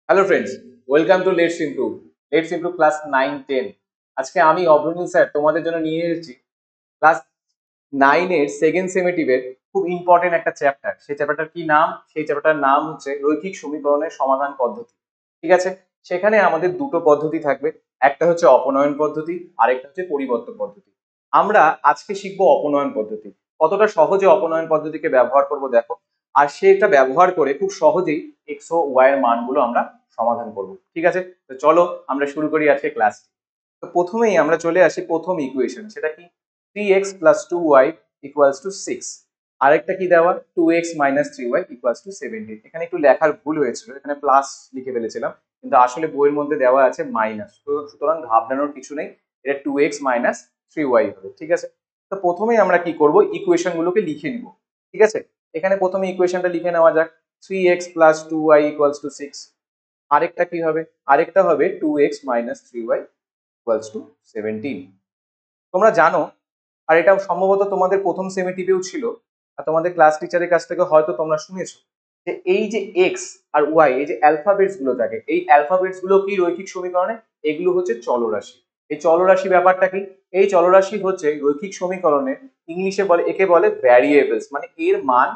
Hello friends, welcome to let's improve class 9-10। আজকে আমি অভ্রনীল sir তোমাদের জন্য নিয়ে এসেছি ক্লাস 9 এর সেকেন্ড সেমেটিভের খুব ইম্পর্টেন্ট একটা চ্যাপ্টার। সেই চ্যাপ্টারটার কি নাম? সেই চ্যাপ্টারটার নাম হচ্ছে রৈখিক সমীকরণের সমাধান পদ্ধতি। ঠিক আছে, সেখানে আমাদের দুটো পদ্ধতি থাকবে, একটা হচ্ছে অপনয়ন পদ্ধতি, আরেকটা হচ্ছে পরিবর্তন পদ্ধতি। আমরা আজকে শিখবো অপনয়ন পদ্ধতি। কতটা সহজে অপনয়ন পদ্ধতিকে ব্যবহার করব দেখো, আর সেটা ব্যবহার করে খুব সহজেই এক্স ও ওয়াই এর মানগুলো আমরা সমাধান করব। ঠিক আছে, তো চলো আমরা শুরু করি আজকে ক্লাস। তো প্রথমেই আমরা চলে আসি প্রথম ইকুয়েশন, সেটা কি? 3x plus 2y equals to 6। আরেকটা কি দেওয়া? 2x minus 3y equals to 17। এখানে একটু লেখার ভুল হয়েছিল, এখানে প্লাস লিখে ফেলেছিলাম, কিন্তু আসলে বইয়ের মধ্যে দেওয়া আছে মাইনাস। তো সুতরাং ঘাবড়ানোর কিছু নেই, এটা 2x minus 3y হবে। ঠিক আছে, তো প্রথমেই আমরা কি করব, ইকুয়েশন গুলোকে লিখে নিব। ঠিক আছে, এখানে প্রথমে ইকুয়েশনটা লিখে নেওয়া যাক। 3x plus 2y equals to 6। আরেকটা কি হবে? আরেকটা হবে 2x minus 3y equals to 17। তোমরা জানো, আর এটা সম্ভবত তোমাদের প্রথম সেমিটিভেও ছিল, আর তোমাদের ক্লাস টিচারের কাছ থেকে হয়তো তোমরা শুনেছো, যে এই যে এক্স আর ওয়াই, এই যে অ্যালফাবেটস গুলো থাকে, এই অ্যালফাবেটস গুলো কি রৈখিক সমীকরণে? এগুলো হচ্ছে চলরাশি। এই চলরাশি ব্যাপারটা কি? এই চলরাশি হচ্ছে রৈখিক সমীকরণে, ইংলিশে বলে, একে বলে ভ্যারিয়েবলস, মানে এর মান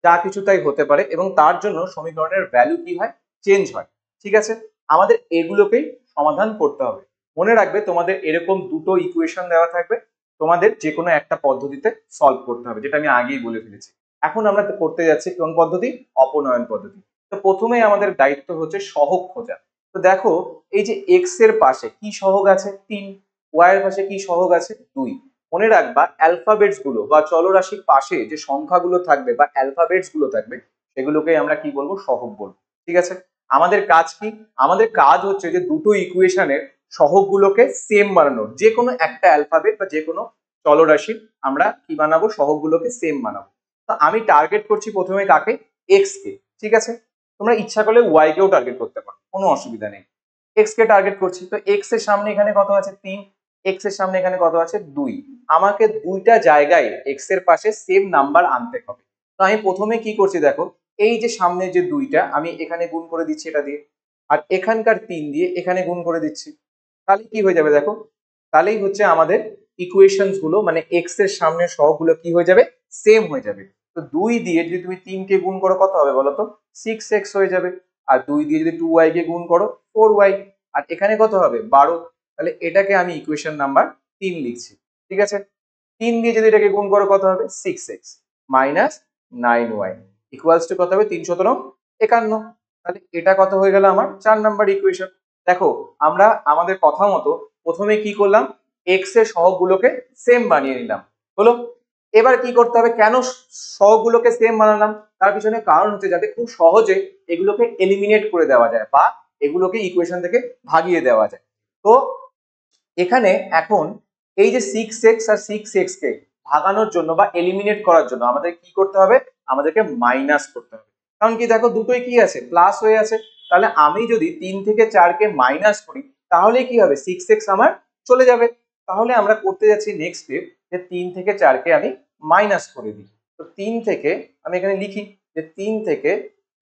যা কিছু তাই হতে পারে, এবং তার জন্য সমীকরণের ভ্যালু কি হয়? চেঞ্জ হয়। ঠিক আছে, আমাদের এগুলোকেই সমাধান করতে হবে। মনে রাখবে, তোমাদের এরকম দুটো ইকুয়েশন দেওয়া থাকবে, তোমাদের যে কোনো একটা পদ্ধতিতে সলভ করতে হবে, যেটা আমি আগেই বলে ফেলেছি। এখন আমরা করতে যাচ্ছি কোন পদ্ধতি? অপনয়ন পদ্ধতি। তো প্রথমেই আমাদের দায়িত্ব হচ্ছে সহগ খোঁজা। তো দেখো, এই যে এক্স এর পাশে কি সহগ আছে? 3। ওয়াই এর পাশে কি সহগ আছে? 2। মনে রাখবা, অ্যালফাবেটস গুলো বা চলরাশির পাশে যে সংখ্যাগুলো থাকবে বা অ্যালফাবেটস গুলো থাকবে, সেগুলোকে আমরা কি বলবো? সহগ বলবো। ঠিক আছে, আমাদের কাজ কি? আমাদের কাজ হচ্ছে যে দুটো ইকুয়েশনের সহগগুলোকে সেম বানানো। যে কোনো একটা অ্যালফাবেট বা যে কোনো চলরাশির আমরা কি বানাবো? সহগগুলোকে সেম বানাবো। তো আমি টার্গেট করছি প্রথমে কাকে? এক্স কে। ঠিক আছে, তোমরা ইচ্ছা করলে ওয়াই কেও টার্গেট করতে পারো, কোনো অসুবিধা নেই। এক্স কে টার্গেট করছি, তো এক্স এর সামনে এখানে কত আছে? 3। এক্স এর সামনে এখানে কত আছে? 2। আমাকে দুইটা জায়গায় এক্স এর পাশে সেম নাম্বার আনতে হবে। তো আমি প্রথমে কি করছি দেখো, এই যে সামনে যে দুইটা, আমি এখানে গুণ করে দিচ্ছি এটা দিয়ে, আর এখানকার 3 দিয়ে এখানে গুণ করে দিচ্ছি। তাহলে কি হয়ে যাবে দেখো, তাহলেই হচ্ছে আমাদের ইকুয়েশনস গুলো, মানে এক্স এর সামনের সহগগুলো কি হয়ে যাবে? সেম হয়ে যাবে। তো 2 দিয়ে যদি তুমি 3 কে গুণ করো, কত হবে বলো তো? 6x হয়ে যাবে। আর 2 দিয়ে যদি 2y কে গুণ করো, 4y। আর এখানে কত হবে? 12। তাহলে এটাকে আমি ইকুয়েশন নাম্বার 3 লিখছি। ঠিক আছে, 3 দিয়ে যদি এটাকে গুণ করো, কত হবে? 6x minus 9y equals to কত হবে? 3 17 51। তাহলে এটা কত হয়ে গেল? আমার 4 নাম্বার ইকুয়েশন। দেখো, আমরা আমাদের কথা মতো প্রথমে কি করলাম? এক্স এর সহগগুলোকে সেম বানিয়ে নিলাম। হলো, এবার কি করতে হবে? কেন সহগগুলোকে সেম বানালাম? তার পিছনে কারণ হচ্ছে যাতে খুব সহজে এগুলোকে এলিমিনেট করে দেওয়া যায়, বা এগুলোকে ইকুয়েশন থেকে ভাগিয়ে দেওয়া যায়। তো এখানে এখন এই যে 6x আর 6x কে ভাগানোর জন্য বা এলিমিনেট করার জন্য আমাদের কি করতে হবে? আমাদেরকে মাইনাস করতে হবে। কারণ কি, দেখো দুটোই কি আছে? প্লাস হয়ে আছে। তাহলে আমি যদি 3 থেকে 4 কে মাইনাস করি, তাহলে কি হবে? 6x আমার চলে যাবে। তাহলে আমরা করতে যাচ্ছি নেক্সট স্টেপ, যে 3 থেকে 4 কে আমি মাইনাস করে দিই। তো 3 থেকে আমি এখানে লিখি যে 3 থেকে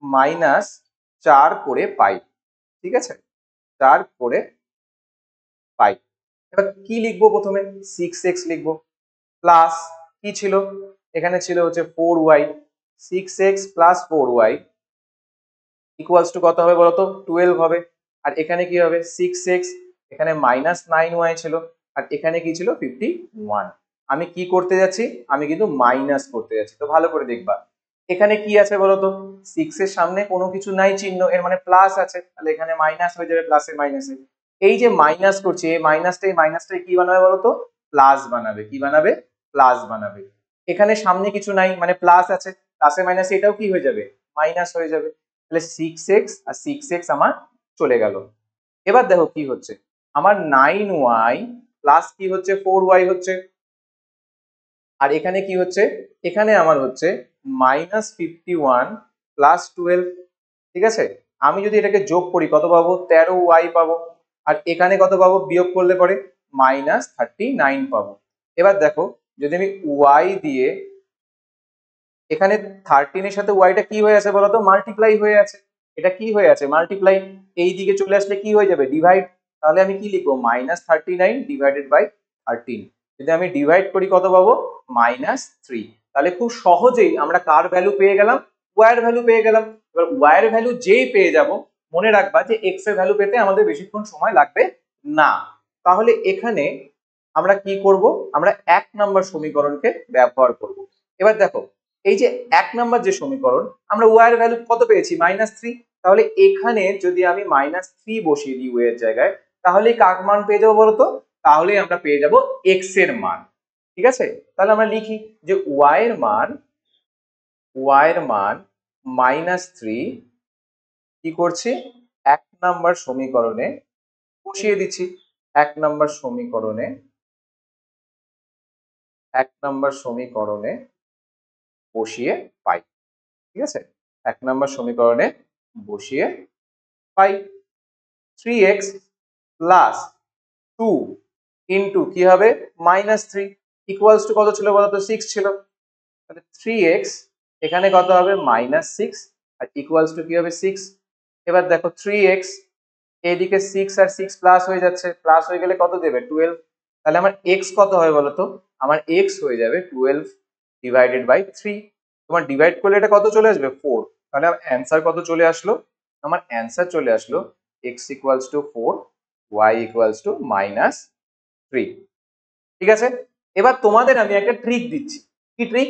মাইনাস 4 করে পাই। ঠিক আছে, 4 করে পাই। এবার কি লিখবো? প্রথমে 6x লিখবো, প্লাস কি ছিল? এখানে ছিল হচ্ছে 4y। 6x plus 4y equals to কত হবে বলতো? 12 হবে। আর এখানে কি হবে? 6x, এখানে মাইনাস 9y ছিল, আর এখানে কি ছিল? 51। আমি কি করতে যাচ্ছি? আমি কিন্তু মাইনাস করতে যাচ্ছি। তো ভালো করে দেখবা, এখানে কি আছে বলতো? 6 এর সামনে কোনো কিছু নাই চিহ্ন, এর মানে প্লাস আছে, তাহলে এখানে মাইনাস হয়ে যাবে, প্লাসে মাইনাসে। এই যে মাইনাস করছি, এই মাইনাসটাই কি বানাবে বলতো? প্লাস বানাবে। কি বানাবে? প্লাস বানাবে। এখানে সামনে কিছু নাই, মানে প্লাস আছে, প্লাসে মাইনাসে এটাও কি হয়ে যাবে? মাইনাস হয়ে যাবে। তাহলে 6x আর 6x আমার চলে গেল। এবার দেখো কি হচ্ছে, আমার 9y প্লাস কি হচ্ছে? 4y হচ্ছে। আর এখানে কি হচ্ছে? এখানে আমার হচ্ছে মাইনাস 51 প্লাস 12। ঠিক আছে, আমি যদি এটাকে যোগ করি কত পাবো? 13y পাবো। আর এখানে কত পাবো? বিয়োগ করলে পরে মাইনাস 39 পাবো। এবার দেখো, যদি আমি y দিয়ে, এখানে 13 এর সাথে ওয়াইটা কি হয়ে আছে বলতো? মাল্টিপ্লাই হয়ে আছে। এটা কি হয়ে আছে মাল্টিপ্লাই, এই দিকে চলে আসলে কি হয়ে যাবে ডিভাইড, তাহলে আমি কি লিখবো -39 ডিভাইডেড বাই 13। যদি আমি ডিভাইড করি কত পাবো -3। তাহলে খুব সহজেই আমরা কার ভ্যালু পেয়ে গেলাম, ওয়াই এর ভ্যালু পেয়ে গেলাম। এবার ওয়াই এর ভ্যালু যেই পেয়ে যাব, মনে রাখবা যে এক্স এর ভ্যালু পেতে আমাদের বেশিক্ষণ সময় লাগবে না। তাহলে এখানে আমরা কি করব, আমরা 1 নম্বর সমীকরণকে ব্যবহার করব। এবার দেখো এই যে 1 নম্বর যে সমীকরণ, আমরা ওয়াই এর ভ্যালু কত পেয়েছি -3, তাহলে এখানে যদি আমি -3 বসিয়ে দিই ওয়াই এর জায়গায়, তাহলে কার মান পেয়ে যাবো বলতো, তাহলে আমরা পেয়ে যাব এক্স এর মান। ঠিক আছে, তাহলে আমরা লিখি যে ওয়াই এর মান -3 কি করছি 1 নম্বর সমীকরণে বসিয়ে দিচ্ছি। 1 নম্বর সমীকরণে বসিয়ে পাই। ঠিক আছে, 1 নম্বর সমীকরণে বসিয়ে পাই 3x প্লাস 2 ইন্টু কি হবে -3 ইকুয়ালস টু কত ছিল বলতো 6 ছিল, তাহলে 3x এখানে কত হবে -6 আর ইকুয়ালস টু কি হবে 6। এবার দেখো 3x এদিকে 6 আর 6 প্লাস হয়ে যাচ্ছে, প্লাস হয়ে গেলে কত দেবে 12, তাহলে আমার x কত হবে বলতো, আমার x হয়ে যাবে 12 ডিভাইডেড বাই 3। তোমার ডিভাইড করলে এটা কত চলে আসবে 4, তাহলে আমার অ্যান্সার কত চলে আসলো, আমার অ্যান্সার চলে আসলো x equals to 4 y equals two -3। ঠিক আছে, এবার তোমাদের আমি একটা ট্রিক দিচ্ছি। কি ট্রিক,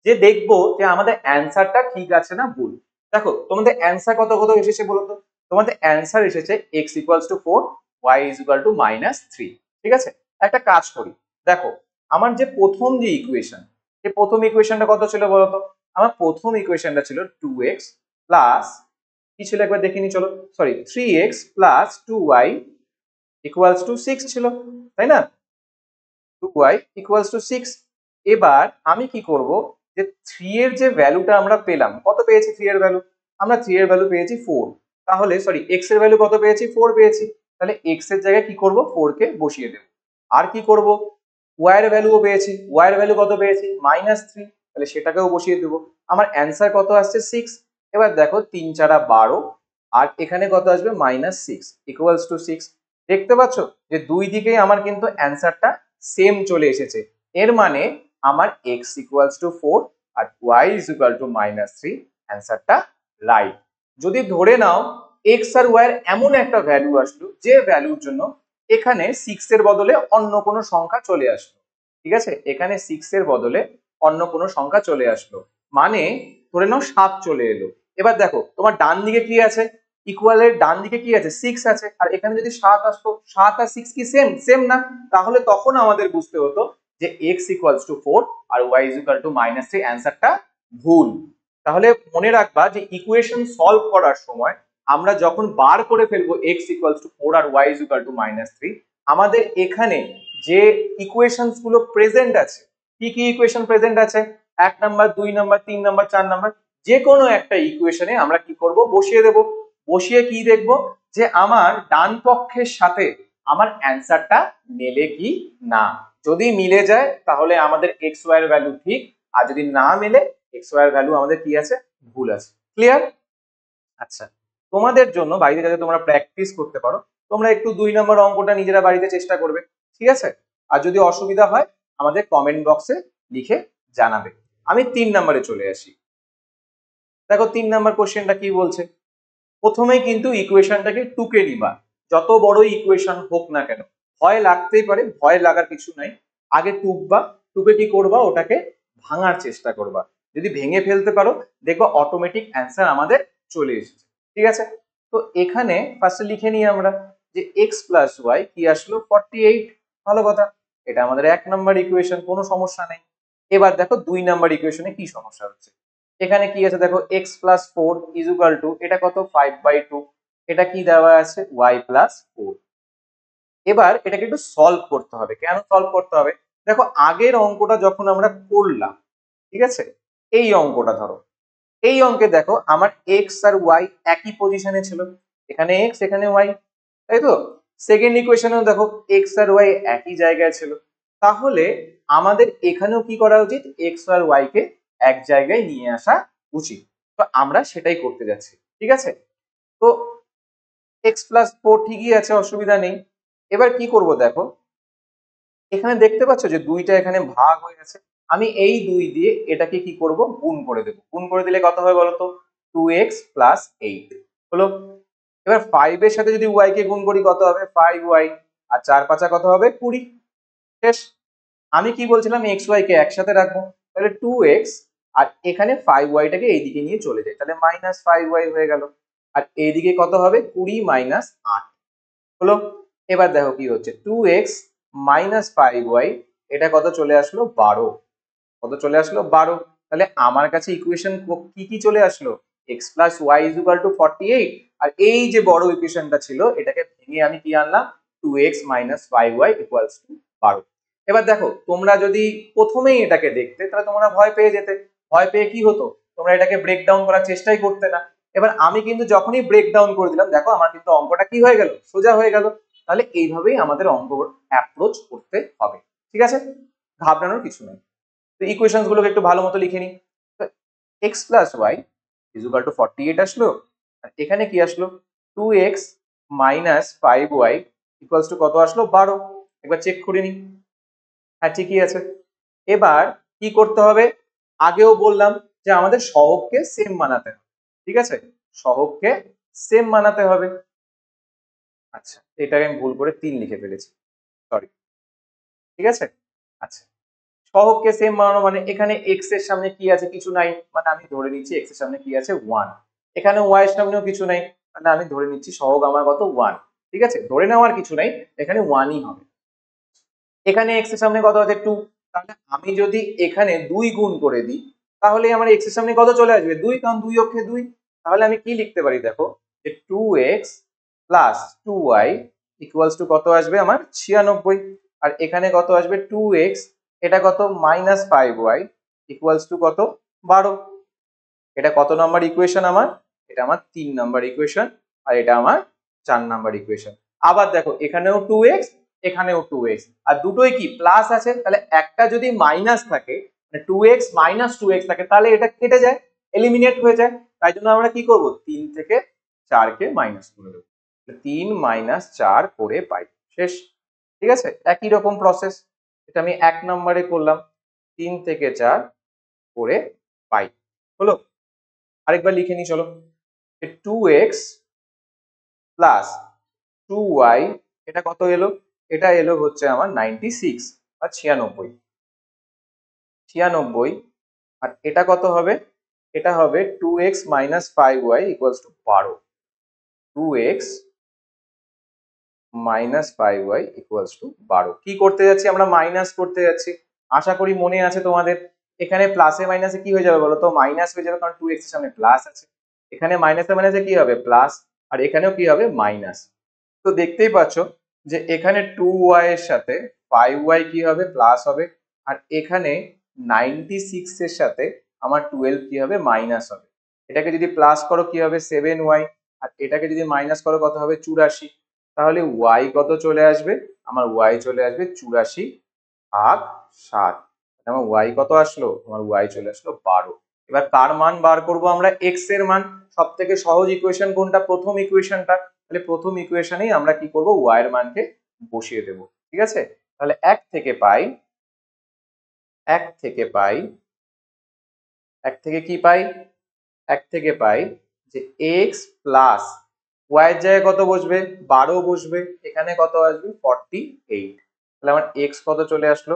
যে দেখবো যে আমাদের অ্যান্সারটা ঠিক আছে না ভুল। দেখো তোমাদের অ্যান্সার কত কত এসেছে বলো তো, তোমাদের অ্যান্সার এসেছে x equals to 4 y is equal to -3। ঠিক আছে, একটা কাজ করি, দেখো আমার যে প্রথম যে ইকুয়েশন, এই প্রথম ইকুয়েশনটা কত ছিল বলতো, আমার প্রথম ইকুয়েশনটা ছিল 2x প্লাস কি ছিল একবার দেখে নি চলো, sorry 3x plus 2y equals to 6 ছিল, তাই না, 2y ইকুয়ালস টু 6। এবার আমি কি করব, যে 3 এর যে ভ্যালুটা আমরা পেলাম, কত পেয়েছি 3 এর ভ্যালু, আমরা 3 এর ভ্যালু পেয়েছি 4, তাহলে সরি x এর ভ্যালু কত পেয়েছি 4 পেয়েছি, তাহলে x এর জায়গায় কি করব 4 কে বসিয়ে দেব। আর কি করব, y এর ভ্যালুও পেয়েছি, y এর ভ্যালু কত পেয়েছি -3, তাহলে সেটাকেও বসিয়ে দেব। আমার অ্যান্সার কত আসছে 6। এবার দেখো 3 4 12 আর এখানে কত আসবে -6 ইকুয়ালস টু 6। দেখতে পাচ্ছ যে দুই দিকেই আমার কিন্তু অ্যান্সারটা সেম চলে এসেছে, এর মানে আমার x ইকুয়ালস টু 4 আর y ইজ ইকুয়াল টু -3, অ্যান্সারটা রাইট। যদি ধরে নাও x আর y এর এমন একটা ভ্যালু আসলো যে ভ্যালুর জন্য এখানে 6 এর বদলে অন্য কোনো সংখ্যা চলে আসলো, ঠিক আছে, এখানে 6 এর বদলে অন্য কোনো সংখ্যা চলে আসলো, মানে ধরে নাও 7 চলে এলো। এবার দেখো তোমার ডান দিকে কি আছে, ইকুয়ালের ডান দিকে কি আছে 6 আছে, আর এখানে যদি 7 আসতো, 7 আর 6 কি সেম, সেম না, তাহলে তখন আমাদের বুঝতে হতো যে x ইকুয়ালস টু 4 আর y ইজ ইকুয়াল টু -3, অ্যান্সারটা ভুল। তাহলে মনে রাখবা যে ইকুয়েশন সলভ করার সময় আমরা যখন বার করে ফেলবো x ইকুয়ালস টু 4 আর y ইজ ইকুয়াল টু -3, আমাদের এখানে যে ইকুয়েশনস গুলো প্রেজেন্ট আছে, কি কি ইকুয়েশন প্রেজেন্ট আছে, 1 নাম্বার 2 নাম্বার 3 নাম্বার 4 নাম্বার, যে কোনো একটা ইকুয়েশনে আমরা কি করব বসিয়ে দেব। বসিয়ে কি দেখব, যে আমার ডান পক্ষের সাথে আমার অ্যান্সারটা মেলে কি না, যদি মিলে যায় তাহলে আমাদের এক্স ওয়াই এর ভ্যালু ঠিক, আর যদি না মেলে এক্স ওয়াই এর ভ্যালু আমাদের কি আছে ভুল আছে। ক্লিয়ার? আচ্ছা, তোমাদের জন্য বাড়িতে যাতে তোমরা প্র্যাকটিস করতে পারো, তোমরা একটু 2 নম্বর অঙ্কটা নিজেরা বাড়িতে চেষ্টা করবে, ঠিক আছে, আর যদি অসুবিধা হয় আমাদের কমেন্ট বক্সে লিখে জানাবে। আমি 3 নম্বরে চলে আসি। দেখো 3 নম্বর কোশ্চেনটা কি বলছে, প্রথমেই কিন্তু ইকুয়েশনটাকে টুকে নিবা, যত বড় ইকুয়েশন হোক না কেন, ভয় লাগতেই পারে, ভয় লাগার কিছু নাই, আগে টুকবা, টুকে কি করবা ওটাকে ভাঙার চেষ্টা করবা, যদি ভেঙে ফেলতে পারো দেখবা অটোমেটিক অ্যান্সার আমাদের চলে এসেছে। ঠিক আছে, তো এখানে ফার্স্টে লিখে নিই আমরা যে x প্লাস ওয়াই কি আসলো 48, ভালো কথা, এটা আমাদের 1 নম্বর ইকুয়েশন, কোনো সমস্যা নেই। এবার দেখো 2 নম্বর ইকুয়েশনে কি সমস্যা হচ্ছে, এখানে কি আছে দেখো x plus 4 is equal two, এটা কত 5/2, এটা কি দেওয়া আছে y প্লাস 4। এবার এটাকে একটু সলভ করতে হবে, কেন সলভ করতে হবে, দেখো আগের অঙ্কটা যখন আমরা করলাম, ঠিক আছে, এই অঙ্কটা ধরো, এই অঙ্কে দেখো আমার x আর y একই পজিশনে ছিল, এখানে x এখানে y, তাই তো, সেকেন্ড ইকুয়েশনেও দেখো x আর y একই জায়গায় ছিল, তাহলে আমাদের এখানেও কি করা উচিত, x আর y কে এক জায়গায় নিয়ে আসা উচিত, তো আমরা সেটাই করতে যাচ্ছি। ঠিক আছে, তো x+4 ঠিকই আছে, অসুবিধা নেই। এবার কি করব দেখো, এখানে দেখতে পাচ্ছ যে দুইটা এখানে ভাগ হয়ে গেছে, আমি এই 2 দিয়ে এটাকে কি করব, গুণ করে দেব। গুণ করে দিলে কত হবে বলতো, 2x + 8 হলো। এবার 5 এর সাথে যদি y কে গুণ করি কত হবে, 5y, আর 4 5 কত হবে, 20। শেষ। আমি কি বলছিলাম, x y কে একসাথে রাখবো, তাহলে 2x, আর এখানে 5y টাকে এইদিকে নিয়ে চলে যায়, তাহলে -5y হয়ে গেল। আর এইদিকে কত হবে, 20 - 8 হলো। এবার দেখো কি হচ্ছে, 2x - 5y, এটা কত চলে আসলো, 12। কত চলে আসলো, 12। তাহলে আমার কাছে ইকুয়েশন কি কি চলে আসলো, x + y = 48। আর এই যে বড় ইকুয়েশনটা ছিল, এটাকে ভেঙে আমি কি আনলাম, 2x - 5y = 12। এবার দেখো, তোমরা যদি প্রথমেই এটাকে দেখতে, তাহলে তোমরা ভয় পেয়ে যেতে। ভয় পেয়ে কি হতো, তোমরা এটাকে ব্রেক ডাউন করার চেষ্টাই করতে না। এবার আমি কিন্তু যখনই ব্রেক ডাউন করে দিলাম, দেখো আমার কিন্তু অঙ্কটা কি হয়ে গেল, সোজা হয়ে গেল। তাহলে এইভাবেই আমাদের অঙ্ক অ্যাপ্রোচ করতে হবে, ঠিক আছে, ঘাবড়ানোর কিছু নেই। তো ইকুয়েশনস গুলোকে একটু ভালো মতো লিখে নিই। x + y = 48 আসলো, আর এখানে কি আসলো, 2x - 5y = কত আসলো, 12। একবার চেক করে নিই, হ্যাঁ ঠিকই আছে। এবার কি করতে হবে, আগেও বললাম যে আমাদের সহগকে সেম বানাতে হবে, ঠিক আছে, সহগকে সেম বানাতে হবে। আচ্ছা, এটাকে আমি ভুল করে 3 লিখে ফেলেছি, সরি। ঠিক আছে, আচ্ছা, সহগকে সেম বানানো মানে এখানে x এর সামনে কি আছে, কিছু নাই, মানে আমি ধরে নিচ্ছি x এর সামনে কি আছে, 1। এখানে y এর সামনেও কিছু নাই, মানে আমি ধরে নিচ্ছি সহগ আমার কত, 1। ঠিক আছে, ধরে নেওয়ার কিছু নাই, এখানে 1ই হবে। এখানে x এর সামনে কত আছে, 2। তাহলে আমি যদি এখানে 2 গুণ করে দিই, তাহলে আমার x এর সামনে কত চলে আসবে, 2, কারণ 2 অক্ষে 2। তাহলে আমি কি লিখতে পারি দেখো, যে 2x + 2y = কত আসবে আমার, 96। আর এখানে কত আসবে, 2x, এটা কত, -5y = কত, 12। এটা কত নাম্বার ইকুয়েশন আমার, এটা আমার 3 নাম্বার ইকুয়েশন, আর এটা আমার 4 নাম্বার ইকুয়েশন। আবার দেখো, এখানেও 2x, এখানেও 2x, আর দুটোই কি প্লাস আছে, তাহলে একটা যদি মাইনাস থাকে, মানে 2x - 2x থাকে, তাহলে এটা কেটে যায়, এলিমিনেট হয়ে যায়। তাই জন্য আমরা কি করব, 3 থেকে 4 কে মাইনাস করে দেবো, 3 - 4 করে পাই। শেষ। ঠিক আছে, একই রকম প্রসেস, এটা আমি 1 নম্বরে করলাম, 3 থেকে 4 করে পাই। হলো। আরেকবার লিখে নি চলো, 2x + 2y, এটা কত এলো, এটা এলো হচ্ছে আমার 96 বা 96। 96, আর এটা কত হবে, এটা হবে 2x - 5y = 12। 2x - 5y = 12। কি করতে যাচ্ছি, আমরা মাইনাস করতে যাচ্ছি। আশা করি মনে আছে তোমাদের, এখানে প্লাসে মাইনাসে কি হয়ে যাবে বলো তো, মাইনাস হয়ে যাবে, কারণ 2x এর সামনে প্লাস আছে। এখানে মাইনাসে মাইনাসে কি হবে, প্লাস, আর এখানেও কি হবে, মাইনাস। তো দেখতেই পাচ্ছ যে এখানে 2y এর সাথে 5y কি হবে, প্লাস হবে। আর এখানে 96 এর সাথে আমার 12 কি হবে, মাইনাস হবে। এটাকে যদি প্লাস করো কি হবে, 7y, আর এটাকে যদি মাইনাস করো কত হবে, 84। তাহলে y কত চলে আসবে, আমার y চলে আসবে 84/7। আমার y কত আসলো, আমার y চলে আসলো 12। এবার কার মান বার করব আমরা, x এর মান। সব থেকে সহজ ইকুয়েশন কোনটা, প্রথম ইকুয়েশনটা। তাহলে প্রথম ইকুয়েশনেই আমরা কি করব, y এর মানকে বসিয়ে দেব। ঠিক আছে, তাহলে 1 থেকে পাই, 1 থেকে পাই, 1 থেকে কি পাই, 1 থেকে পাই যে x প্লাস y এর জায়গায় কত বসবে, 12 বসবে, এখানে কত আসবে, 48। তাহলে আমার x কত চলে আসলো,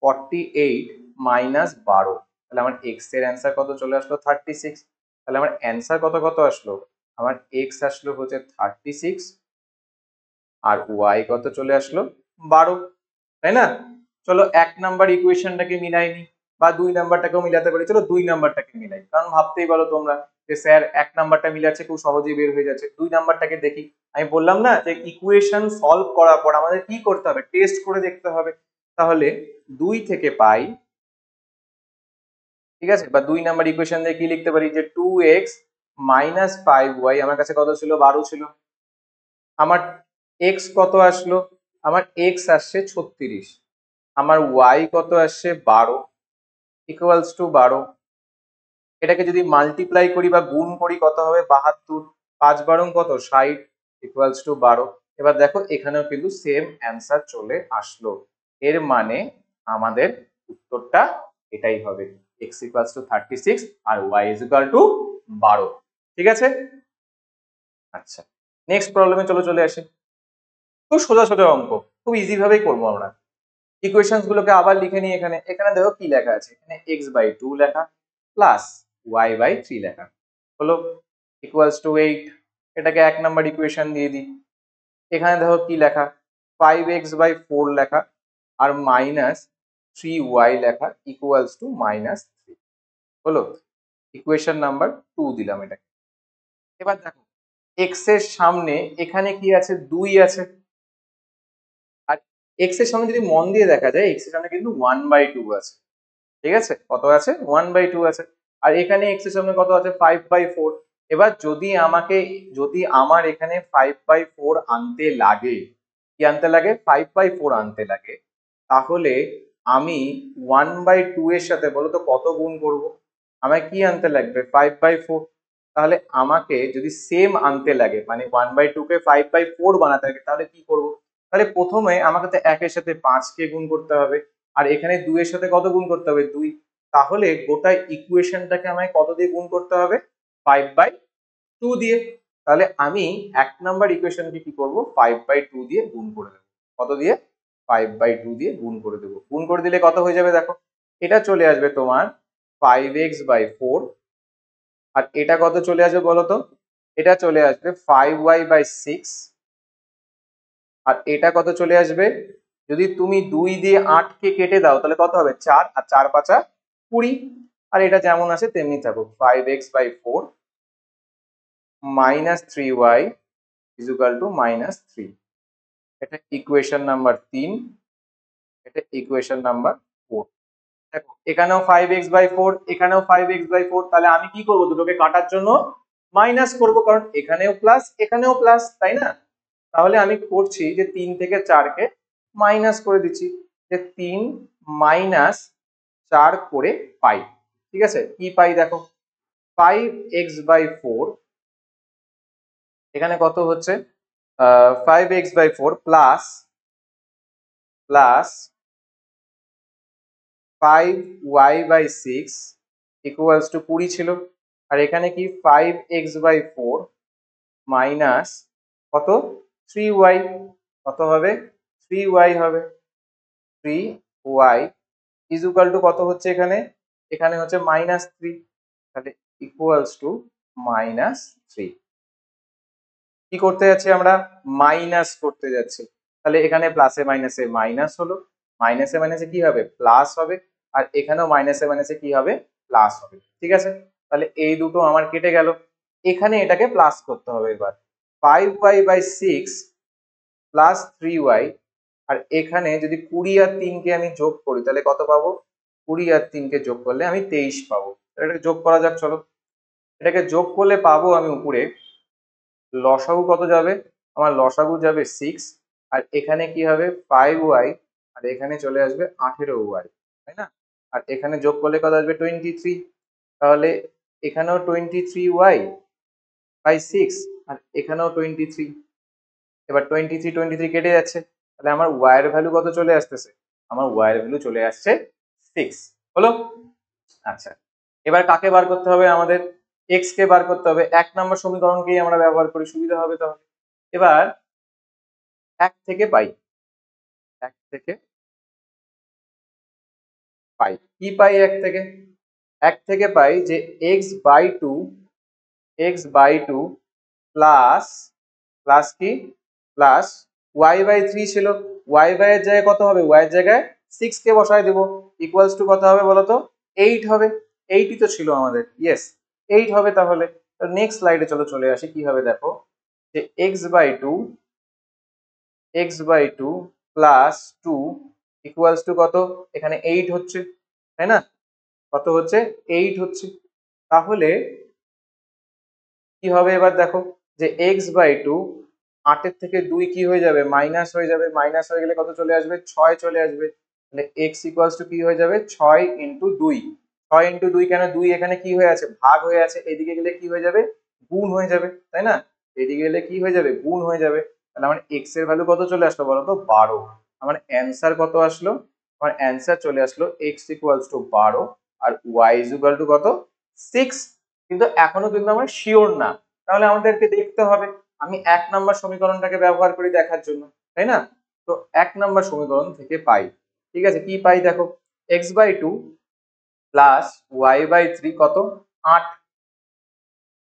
48 মাইনাস 12। তাহলে আমার x এর অ্যান্সার কত চলে আসলো, 36। তাহলে আমার অ্যান্সার কত কত আসলো, আমার x আসলো হচ্ছে 36, আর y কত চলে আসলো, 12। তাই না? চলো 1 নাম্বার ইকুয়েশনটাকে মিলাই নি, বা 2 নাম্বারটাকেও মিলাতে পারি। চলো 2 নাম্বারটাকে মিলাই, কারণ ভাবতেই পারো তোমরা যে স্যার 1 নাম্বারটা মিলাচ্ছে, খুব সহজেই বের হয়ে যাচ্ছে। 2 নাম্বারটাকে দেখি। আমি বললাম না যে ইকুয়েশন সলভ করার পর আমাদের কি করতে হবে, টেস্ট করে দেখতে হবে। তাহলে 2 থেকে পাই, ঠিক আছে, বা 2 নাম্বার ইকুয়েশন দিয়ে কি লিখতে পারি, যে 2x - 5y, আমার কাছে কত ছিল, 12 ছিল। আমার x কত আসলো, আমার x আসছে 36, আমার y কত আসছে, 12 = 12। এটাকে যদি মাল্টিপ্লাই করি বা গুণ করি কত হবে, 72। 5 বারং কত 60 ইকুয়ালস টু 12। এবার দেখো এখানেও কিন্তু সেম অ্যান্সার চলে আসলো। এর মানে আমাদের উত্তরটা এটাই হবে, x ইকুয়ালস টু 36 আর y ইজ ইকুয়াল টু 12। ঠিক আছে। আচ্ছা, নেক্সট প্রবলেমে চলে আসি। খুব সোজা সোজা অঙ্ক, খুব ইজি ভাবেই করবো আমরা। ইকুয়েশনস গুলোকে আবার লিখে নিই। এখানে এখানে দেখো কি লেখা আছে, এখানে x/2 লেখা প্লাস y/3 লেখা হলো ইকুয়ালস টু 8। এটাকে 1 নাম্বার ইকুয়েশন দিয়ে দিই। এখানে দেখো কি লেখা, 5x/4 লেখা আর মাইনাস 3y লেখা ইকুয়ালস টু -3 হলো ইকুয়েশন নাম্বার 2 দিলাম এটাকে। এবার দেখো x এর সামনে এখানে কি আছে, 2 আছে। আর x এর সামনে যদি মন দিয়ে দেখা যায়, x এর সামনে কিন্তু 1/2 আছে। ঠিক আছে, কত আছে 1/2 আছে। আর এখানে x এর সামনে কত আছে 5/4। এবার যদি আমার এখানে 5/4 আনতে লাগে, কি আনতে লাগে 5/4 আনতে লাগে, তাহলে আমি 1/2 এর সাথে বলো তো কত গুণ করব? আমায় কি আনতে লাগবে 5/4। তাহলে আমাকে যদি সেম আনতে লাগে, মানে 1/2 কে 5/4 বানাতে লাগে, তাহলে কি করব? তাহলে প্রথমে আমাকে তো 1 এর সাথে 5 কে গুণ করতে হবে, আর এখানে 2 এর সাথে কত গুণ করতে হবে 2। তাহলে গোটা ইকুয়েশনটাকে আমায় কত দিয়ে গুণ করতে হবে 5/2 দিয়ে। তাহলে আমি 1 নাম্বার ইকুয়েশনকে কি করব 5/2 দিয়ে গুণ করে দেবো। কত দিয়ে 5/2 দিয়ে গুণ করে দেবো। গুণ করে দিলে কত হয়ে যাবে দেখো, এটা চলে আসবে তোমার 5x/4। আর এটা কত চলে আসবে বলো তো, এটা চলে আসবে 5y/6। আর এটা কত চলে আসবে, যদি তুমি 2 দিয়ে 8 কে কেটে দাও তাহলে কত হবে 4, আর 4 5 20। আর এটা যেমন আছে তেমনি থাকুক, 5x/4 -3y is equal to -3। এটা ইকুয়েশন নাম্বার 3, এটা ইকুয়েশন নাম্বার 4। দেখো এখানেও 5x/4, এখানেও 5x/4। তাহলে আমি কি করব, দুটোকে কাটার জন্য মাইনাস করব, কারণ এখানেও প্লাস এখানেও প্লাস, তাই না? তাহলে আমি করছি যে 3 থেকে 4 কে মাইনাস করে দিচ্ছি, যে 3 - 4 করে পাই। ঠিক আছে, কি পাই দেখো 5x/4, এখানে কত হচ্ছে 5x/4 plus 5y/6 equals to 20 ছিল। আর এখানে কি 5x/4 মাইনাস কত 3y, কত হবে 3y হবে। 3y ইজ ইকুয়াল টু কত হচ্ছে এখানে, এখানে হচ্ছে -3। তাহলে ইকুয়ালস টু -3। কি করতে যাচ্ছি আমরা, মাইনাস করতে যাচ্ছি। তাহলে এখানে প্লাসে মাইনাসে মাইনাস হলো, মাইনাসে মাইনাসে কি হবে প্লাস হবে, আর এখানেও মাইনাসে মাইনাসে কি হবে প্লাস হবে। ঠিক আছে, তাহলে এই দুটো আমার কেটে গেল। এখানে এটাকে প্লাস করতে হবে এবার, 5y/6 প্লাস 3y। আর এখানে যদি 20 আর 3 কে আমি যোগ করি তাহলে কত পাবো, 20 আর 3 কে যোগ করলে আমি 23 পাবো। এটাকে যোগ করা যাক, চলো এটাকে যোগ করলে পাবো আমি উপরে লসাগু কত যাবে, আমার লসাগু যাবে 6। আর এখানে কি হবে 5y, আর এখানে চলে আসবে 18y, তাই না? আর এখানে যোগ করলে কত আসবে 23। তাহলে এখানেও 23y/6, আর এখানেও 23। এবার 23 কেটে যাচ্ছে, তাহলে আমার y এর ভ্যালু কত চলে আসতেছে, আমার y এর ভ্যালু চলে আসছে 6 হলো। আচ্ছা, এবার কাকে বার করতে হবে, আমাদের x কে বার করতে হবে। 1 নম্বর সমীকরণকেই আমরা ব্যবহার করি, সুবিধা হবে তাহলে। এবার 1 থেকে পাই, 1 থেকে পাই কি পাই, 1 থেকে পাই যে x/2 প্লাস প্লাস কি প্লাস y/3 ছিল, y এর জায়গায় কত হবে, y এর জায়গায় 6 কে বসায় দেব, ইকুয়ালস টু কত হবে বলতো 8 হবে। 8ই তো ছিল আমাদের, ইয়েস 8 হবে। তাহলে নেক্সট স্লাইডে চলে আসি, কি হবে দেখো, যে x/2 প্লাস 2 ইকুয়ালস টু কত, এখানে 8 হচ্ছে, তাই না? কত হচ্ছে 8 হচ্ছে। তাহলে কি হবে এবার দেখো, যে x/2, 8 এর থেকে 2 কি হয়ে যাবে মাইনাস হয়ে যাবে, মাইনাস হয়ে গেলে কত চলে আসবে 6 চলে আসবে। তাহলে x ইকুয়ালস টু কি হয়ে যাবে 6 × 2। 6 × 2 কেন, 2 এখানে কি হয়ে আছে ভাগ হয়ে আছে, এদিকে গেলে কি হয়ে যাবে গুণ হয়ে যাবে, তাই না? এদিকে এলে কি হয়ে যাবে, গুণ হয়ে যাবে। তাহলে আমার এক্স এর ভ্যালু কত চলে আসলো বলো তো, 12। আমার অ্যান্সার কত আসলো, আমার অ্যান্সার চলে আসলো এক্স ইকুয়ালস টু 12 আর ওয়াই ইজ ইকুয়াল টু কত, 6। কিন্তু এখনো কিন্তু আমরা শিওর না, তাহলে আমাদেরকে দেখতে হবে। আমি 1 নম্বর সমীকরণটাকে ব্যবহার করি দেখার জন্য, তাই না? তো 1 নম্বর সমীকরণ থেকে পাই, ঠিক আছে, কি পাই দেখো, x/2 প্লাস y/3 কত, 8।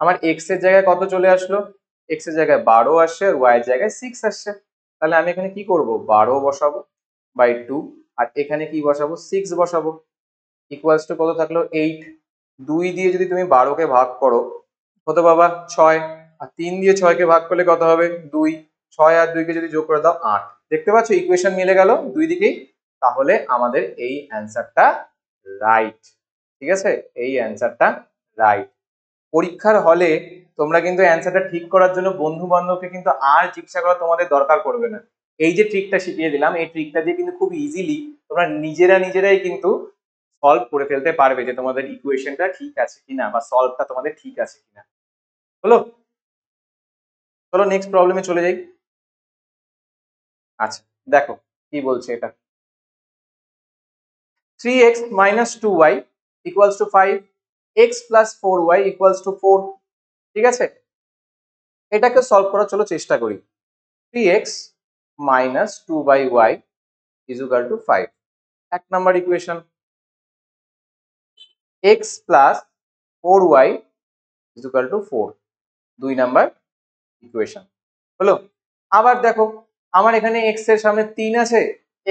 আমার এক্স এর জায়গায় কত চলে আসলো, এক্স এর জায়গায় 12 আসছে আর ওয়াই এর জায়গায় 6 আসছে। তাহলে আমি এখানে কি করব, 12 বসাবো বাই 2 আর এখানে কি বসাবো, 6 বসাবো। ইকুয়ালস টু কত থাকলো, 8। 2 দিয়ে যদি তুমি 12 কে ভাগ করো কত বাবা, 6। আর 3 দিয়ে 6 কে ভাগ করলে কত হবে, 2। 6 আর 2 কে যদি যোগ করে দাও 8। দেখতে পাচ্ছ ইকুয়েশন মিলে গেল দুই দিকেই। তাহলে আমাদের এই অ্যান্সারটা রাইট, ঠিক আছে, এই অ্যান্সারটা রাইট। পরীক্ষার হলে তোমরা কিন্তু অ্যান্সারটা ঠিক করার জন্য বন্ধু বান্ধবকে কিন্তু আর জিজ্ঞাসা করা তোমাদের দরকার পড়বে না। এই যে ট্রিকটা শিখিয়ে দিলাম, এই ট্রিকটা দিয়ে কিন্তু খুব ইজিলি তোমরা নিজেরাই কিন্তু সলভ করে ফেলতে পারবে যে তোমাদের ইকুয়েশনটা ঠিক আছে কিনা বা সলভটা তোমাদের ঠিক আছে কিনা। হলো, চলো নেক্সট প্রবলেমে চলে যাই। আচ্ছা দেখো কি বলছে এটা, 3x minus 2y equals to 5, x plus 4y equals to 4। ঠিক আছে, এটাকে সলভ করার চলো চেষ্টা করি। 3x minus 2/y is equal to 5, 1 number equation. x plus 4y is equal to 4, 2 number equation. হলো, আবার দেখো আমার এখানে x এর সামনে 3 আছে,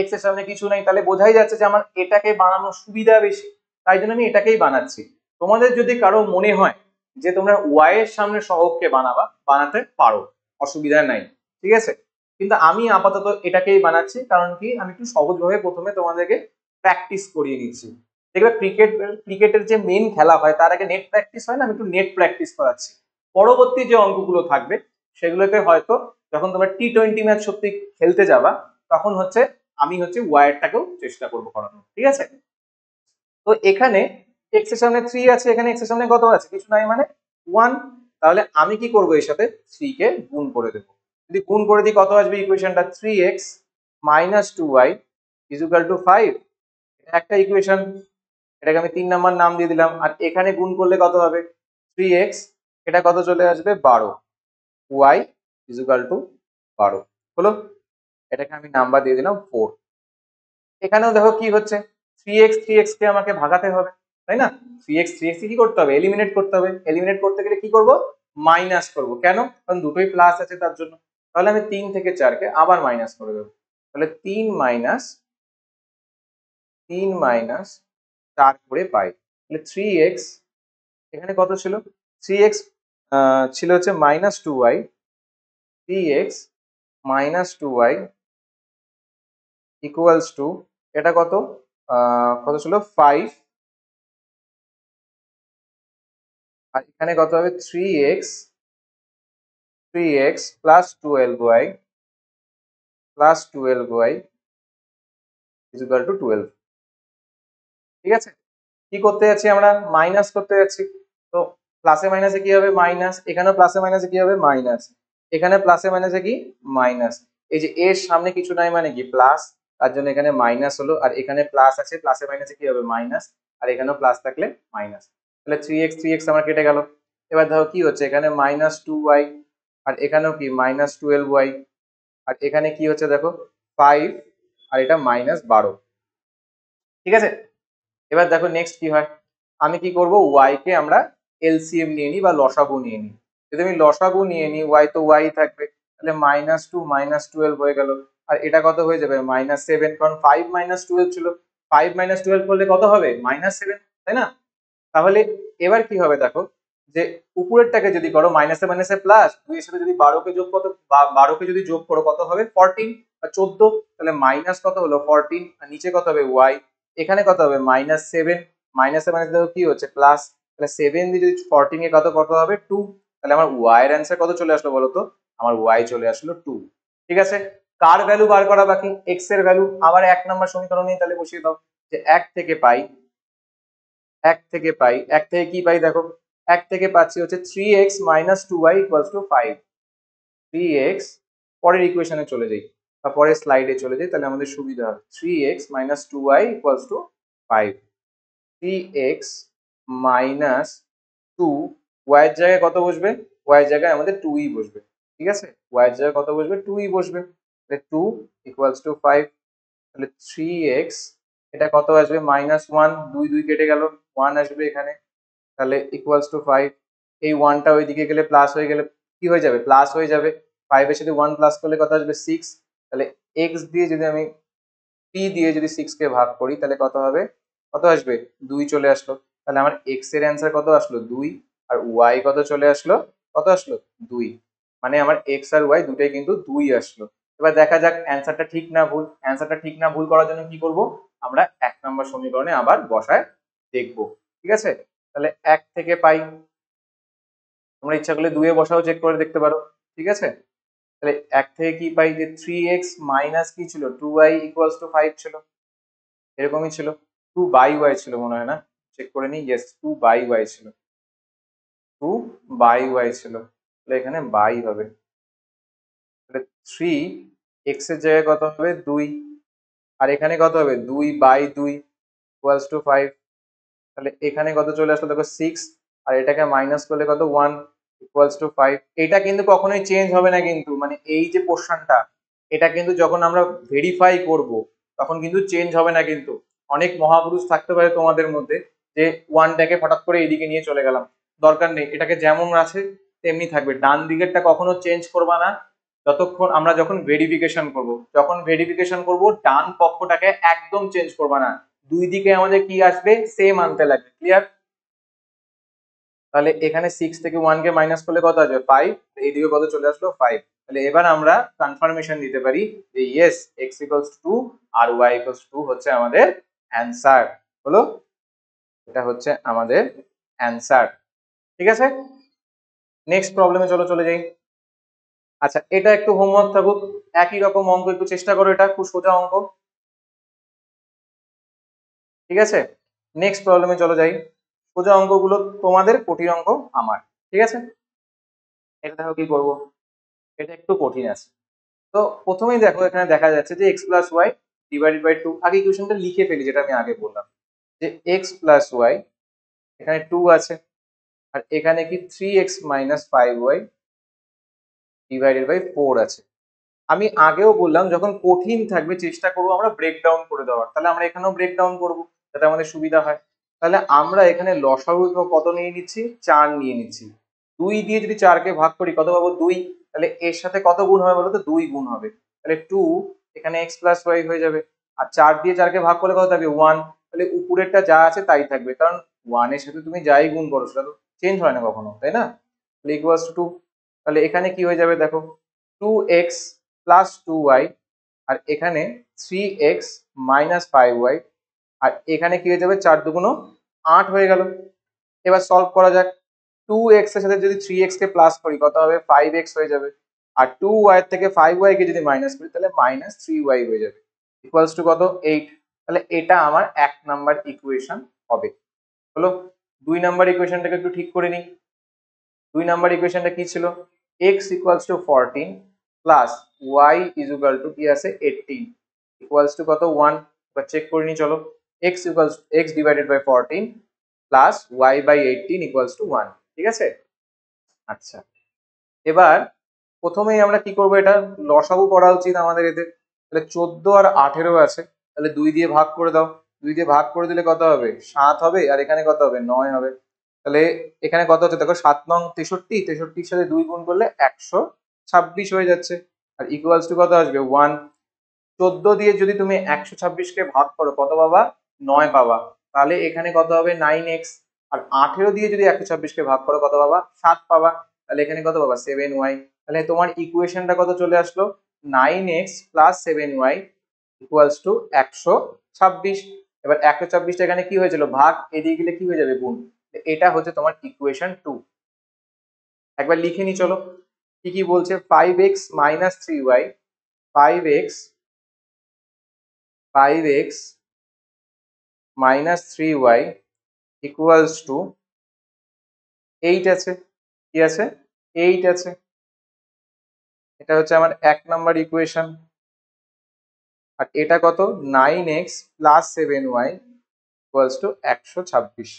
x এর সামনে কিছু নাই, তাহলে বোঝাই যাচ্ছে যে আমার এটাকে বানানোর সুবিধা বেশি, তাই জন্য আমি এটাকেই বানাচ্ছি। তোমাদের যদি কারো মনে হয় যে তোমরা y এর সামনে সহগকে বানাতে পারো, অসুবিধা নাই, ঠিক আছে, কিন্তু আমি আপাতত এটাকেই বানাচ্ছি, কারণ কি আমি একটু সহজভাবে প্রথমে তোমাদেরকে প্র্যাকটিস করিয়ে নিচ্ছি। দেখবে ক্রিকেটের যে মেন খেলা হয় তার আগে নেট প্র্যাকটিস হয় না, আমি একটু নেট প্র্যাকটিস করাচ্ছি। পরবর্তী যে অঙ্কগুলো থাকবে সেগুলোতে হয়তো যখন তোমরা টি20 ম্যাচ সত্যি খেলতে যাবা তখন হচ্ছে আমি ওয়ারটাকেও চেষ্টা করবো করানোর, ঠিক আছে। তো এখানে এক্স এর সামনে 3 আছে, এখানে এক্স এর সামনে কত আছে, কিছু নাই মানে 1। তাহলে আমি কি করবো, এর সাথে 3 কে গুণ করে দেবো। যদি গুণ করে দিই কত আসবে ইকুয়েশনটা, 3x minus 2y is equal to 5। এটা একটা ইকুয়েশন, এটাকে আমি 3 নম্বর নাম দিয়ে দিলাম। আর এখানে গুণ করলে কত হবে, 3x, এটা কত চলে আসবে 12, y is equal to 12। হলো, এটাকে আমি নাম্বার দিয়ে দিলাম 4। এখানেও দেখো কি হচ্ছে, 3x কে আমাকে ভাগাতে হবে, তাই না? 3x কে কি করতে হবে, এলিমিনেট করতে হবে। এলিমিনেট করতে গেলে কি করব, মাইনাস করব। কেন, কারণ দুটোই প্লাস আছে তার জন্য। তাহলে আমি 3 থেকে 4 কে আবার মাইনাস করে দেবো। তাহলে 3 মাইনাস 4 করে পাই। তাহলে 3x, এখানে কত ছিল, 3x ছিল হচ্ছে -2y, 3x -2y equals to, এটা কত, কত ছিল 5, আর এখানে কত হবে 3x plus 12y is equal to 12। ঠিক আছে, কি করতে যাচ্ছি আমরা, মাইনাস করতে যাচ্ছি। তো প্লাসে মাইনাসে কি হবে, মাইনাস, এখানেও প্লাসে মাইনাসে কি হবে, মাইনাস, এখানে প্লাসে মাইনাসে কি, মাইনাস। এই যে এর সামনে কিছু নাই মানে কি প্লাস, তার জন্য এখানে মাইনাস হলো। আর এখানে প্লাস আছে, প্লাসে মাইনাসে কি হবে, মাইনাস। আর এখানেও প্লাস থাকলে মাইনাস। তাহলে 3x আমার কেটে গেল। এবার দেখো কি হচ্ছে, এখানে -2y আর এখানেও কি -12y, আর এখানে কি হচ্ছে দেখো 5 আর এটা -12। ঠিক আছে, এবার দেখো নেক্সট কি হয়, আমি কি করব, y কে আমরা এলসিএম নিয়ে নিই বা লসাগু নিয়ে নিই। যদি আমি লসাগু নিয়ে নিই, y তো y থাকবে, তাহলে -2 -12 হয়ে গেল। আর এটা কত হয়ে যাবে, -7, কারণ 5 -12 ছিল, 5 -12 করলে কত হবে, -7, তাই না? তাহলে এবার কি হবে দেখো, যে উপরেরটাকে যদি করো মাইনাসে মাইনাসে প্লাস, 2 এর সাথে যদি 12 কে যোগ কত, 12 কে যদি যোগ করো কত হবে, 14 বা 14। তাহলে মাইনাস কত হলো 14, আর নিচে কত হবে y, এখানে কত হবে -7, মাইনাসে মাইনাসে দেখো কি হচ্ছে প্লাস। তাহলে 7 দিয়ে যদি 14 এ কত কত হবে 2। তাহলে আমার y এর অ্যান্সার কত চলে আসলো বলো তো, আমার y চলে আসলো 2। ঠিক আছে, কার ভ্যালু বার করা বাকি, x এর ভ্যালু। আবার 1 নম্বর সমীকরণে তাহলে বসিয়ে দাও, যে 1 থেকে পাই, 1 থেকে কি পাই দেখো, এক থেকে পাচ্ছি হচ্ছে 3x minus 2y equals to 5। 3x পরের ইকুয়েশনে চলে যাই বা পরের স্লাইডে চলে যাই, তাহলে আমাদের সুবিধা হবে। 3x minus 2y equals to 5। 3x minus 2, y এর জায়গায় কত বসবে? y এর জায়গায় আমাদের 2 ই বসবে, ঠিক আছে? y এর জায়গায় কত বসবে? 2 ই বসবে। তাহলে 2 ইকুয়ালস টু 5। তাহলে 3x এটা কত আসবে? মাইনাস 1, 2 2 কেটে গেল, 1 আসবে এখানে। তাহলে ইকুয়ালস টু 5। এই 1টা ওইদিকে গেলে প্লাস হয়ে গেলে কি হয়ে যাবে? প্লাস হয়ে যাবে। 5 এর সাথে 1 প্লাস করলে কত আসবে? 6। তাহলে x দিয়ে যদি আমি p দিয়ে যদি 6 কে ভাগ করি তাহলে কত হবে? কত আসবে? 2 চলে আসলো। তাহলে আমার x এর অ্যান্সার কত আসলো? 2। আর y কত চলে আসলো? কত আসলো? 2। মানে আমার x আর y দুটোই কিন্তু 2 আসলো। এবার দেখা যাক অ্যান্সারটা ঠিক না ভুল। অ্যান্সারটা ঠিক না ভুল করার জন্য কি করব? আমরা 1 নম্বর সমীকরণে আবার বসায় দেখব, ঠিক আছে? তাহলে 1 থেকে পাই, তোমরা ইচ্ছা করলে 2 এ বসাও চেক করে দেখতে পারো, ঠিক আছে? তাহলে 1 থেকে কি পাই? যে 3x মাইনাস কি ছিল? 2y ইকুয়ালস টু 5 ছিল, এরকমই ছিল। 2 বাই y ছিল মনে হয়, না? চেক করে নিই। ইয়েস, 2 বাই y ছিল। 2 বাই y ছিল, তাহলে এখানে বাই হবে। তাহলে 3 x এর জায়গায় কত হবে? 2। আর এখানে কত হবে? 2 বাই 2 ইকুয়ালস টু 5। তাহলে এখানে কত চলে আসলো? দেখো 6। আর এটাকে মাইনাস করলে কত? 1 ইকুয়ালস টু 5। এটা কিন্তু কখনোই চেঞ্জ হবে না কিন্তু, মানে এই যে পোর্শনটা, এটা কিন্তু যখন আমরা ভেরিফাই করব তখন কিন্তু চেঞ্জ হবে না কিন্তু। অনেক মহাপুরুষ থাকতে পারে তোমাদের মধ্যে যে 1টাকে হঠাৎ করে এদিকে নিয়ে চলে গেলাম, দরকার নেই, এটাকে যেমন আছে তেমনি থাকবে। ডান দিকেরটা কখনো চেঞ্জ করবা না যতক্ষণ আমরা যখন ভেরিফিকেশন করব। যখন ভেরিফিকেশন করব ডান পক্ষটাকে একদম চেঞ্জ করবা না, দুই দিকে আমাদের কি আসবে? সেম আনতে লাগবে। ক্লিয়ার? তাহলে এখানে 6 থেকে 1 কে মাইনাস করলে কত আসবে? 5। এইদিকে কত চলে আসলো? 5। তাহলে এবার আমরা কনফার্মেশন দিতে পারি যে ইয়েস, x ইকুয়ালস টু 2 আর y ইকুয়ালস টু 2 হচ্ছে আমাদের অ্যান্সার। হলো? এটা হচ্ছে আমাদের অ্যান্সার, ঠিক আছে? নেক্সট প্রবলেমে চলে যাই। আচ্ছা, এটা একটু হোমওয়ার্ক থাকুক, একই রকম অঙ্ক, একটু চেষ্টা করো, এটা খুব সোজা অঙ্ক, ঠিক আছে? নেক্সট প্রবলেমে চলে যাই। সোজা অঙ্কগুলো তোমাদের, কঠিন অঙ্ক আমার, ঠিক আছে? এটা দেখো কি করবো, এটা একটু কঠিন আছে। তো প্রথমেই দেখো, এখানে দেখা যাচ্ছে যে x plus y divided by 2। আগে ইকুয়েশনটা লিখে ফেলি, যেটা আমি আগে বললাম যে এক্স প্লাস ওয়াই, এখানে 2 আছে, আর এখানে কি 3x minus 5y divided by 4 আছে। আমি আগেও বললাম যখন কঠিন থাকবে চেষ্টা করবো আমরা ব্রেকডাউন করে দেওয়ার, তাহলে আমরা এখানেও ব্রেকডাউন করবো যাতে আমাদের সুবিধা হয়। তাহলে আমরা এখানে লসাগু কত নিয়ে নিচ্ছি? 4 নিয়ে নিচ্ছি। 2 দিয়ে যদি 4কে ভাগ করি কত পাবো? 2। তাহলে এর সাথে কত গুণ হবে বলো তো? 2 গুণ হবে। তাহলে 2 এখানে x প্লাস ওয়াই হয়ে যাবে। আর 4 দিয়ে 4কে ভাগ করলে কত থাকবে? 1। তাহলে উপরেরটা যা আছে তাই থাকবে, কারণ 1 এর সাথে তুমি যাই গুণ করো সেটা তো চেঞ্জ হয় না কখনো, তাই না? তাহলে ইকুয়ালস টু 2। তাহলে এখানে কি হয়ে যাবে দেখো? 2x প্লাস 2y, আর এখানে 3x মাইনাস 5y, আর এখানে কি হয়ে যাবে? 4 দুগুণ 8 হয়ে গেল। এবার সলভ করা যাক। 2x এর সাথে যদি 3x কে প্লাস করি কত হবে? 5x হয়ে যাবে। আর 2y থেকে 5y কে যদি মাইনাস করি তাহলে মাইনাস 3y হয়ে যাবে, ইকুয়ালস টু কত? 8। তাহলে এটা আমার 1 নাম্বার ইকুয়েশন হবে। হলো? 2 নাম্বার ইকুয়েশনটাকে একটু ঠিক করে নিই। 2 নাম্বার ইকুয়েশনটা কি ছিল? x equals two 14 plus y is equal two কি আছে? 18 ইকুয়ালস টু কত? 1। এবার চেক করে নিই চলো। x equals x divided by 14 plus y by 18 equals to 1, ঠিক আছে? আচ্ছা, এবার প্রথমেই আমরা কি করব? এটা লসাগু করা উচিত আমাদের এদের। তাহলে 14 আর 18 আছে, তাহলে 2 দিয়ে ভাগ করে দাও। 2 দিয়ে ভাগ করে দিলে কত হবে? 7 হবে। আর এখানে কত হবে? 9 হবে। তাহলে এখানে কত হচ্ছে দেখো? 7 নং 63, 63 সাথে 2 গুণ করলে 126 হয়ে যাচ্ছে। আর ইকুয়ালস টু কত আসবে? 1। 14 দিয়ে যদি তুমি 126 কে ভাগ করো কত পাবা? 9 পাবা। তাহলে এখানে কত হবে? 9x। আর 18 দিয়ে যদি 126 কে ভাগ করো কত পাবা? 7 পাবা। তাহলে এখানে কত পাবা? 7y। তাহলে তোমার ইকুয়েশনটা কত চলে আসলো? 9x plus 7y equals to 126। এবার 126টা এখানে কি হয়েছিল? ভাগ, এদিকে গেলে কি হয়ে যাবে? গুণ। এটা হচ্ছে তোমার ইকুয়েশন 2। একবার লিখে নি চলো, কি কি বলছে? 5x minus 3y, 5x minus 3y equals to 8 আছে, কি আছে 8 আছে। এটা হচ্ছে আমার 1 নাম্বার ইকুয়েশন। আর এটা কত 9x plus 7y equals to 126।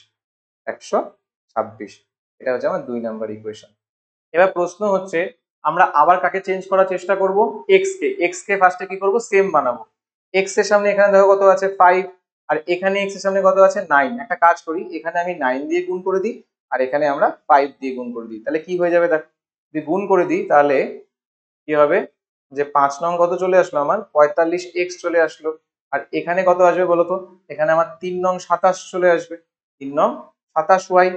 126 এটা হচ্ছে আমার 2 নাম্বার ইকুয়েশন। এবার প্রশ্ন হচ্ছে আমরা আবার কাকে চেঞ্জ করার চেষ্টা করব, এক্স কে ফার্স্টে কি করব সেম বানাবো। এক্স এর সামনে এখানে দেখো কত আছে 5, আর এখানে এক্স এর সামনে কত আছে 9। একটা কাজ করি, এখানে আমি 9 দিয়ে গুণ করে দিই আর এখানে আমরা 5 দিয়ে গুণ করে দিই, তাহলে কি হয়ে যাবে দেখো, যদি গুণ করে দিই তাহলে কি হবে যে 5 নং কত চলে আসলো আমার 45x চলে আসলো। আর এখানে কত আসবে বলতো, এখানে আমার 3 নং 27 চলে আসবে, 3 নং 27y।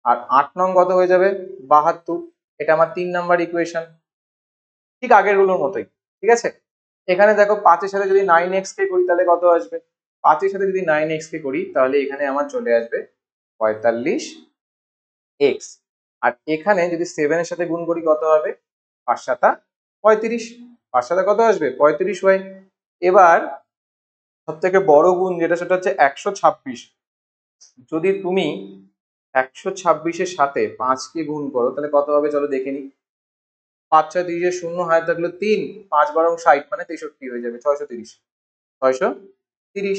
আর 8 নং কত হয়ে যাবে 72। এটা আমার 3 নাম্বার ইকুয়েশন, ঠিক আগের গুলোর মতোই। ঠিক আছে, এখানে দেখো 5 এর সাথে যদি 9x কে করি তাহলে কত আসবে, 5 এর সাথে যদি 9x কে করি তাহলে এখানে আমার চলে আসবে 45x। আর এখানে যদি 7 এর সাথে গুণ করি কত হবে 5 7 35, 5 7 কত আসবে 35y। এবার সব থেকে বড় গুণ যেটা সেটা হচ্ছে 126। যদি তুমি 126-এর সাথে 5 কে গুণ করো তাহলে কত হবে চলো দেখে নিই। 5 6 30 শূন্য হাতে থাকলো 3, 5 12 60 মানে 63 হয়ে যাবে 630। 630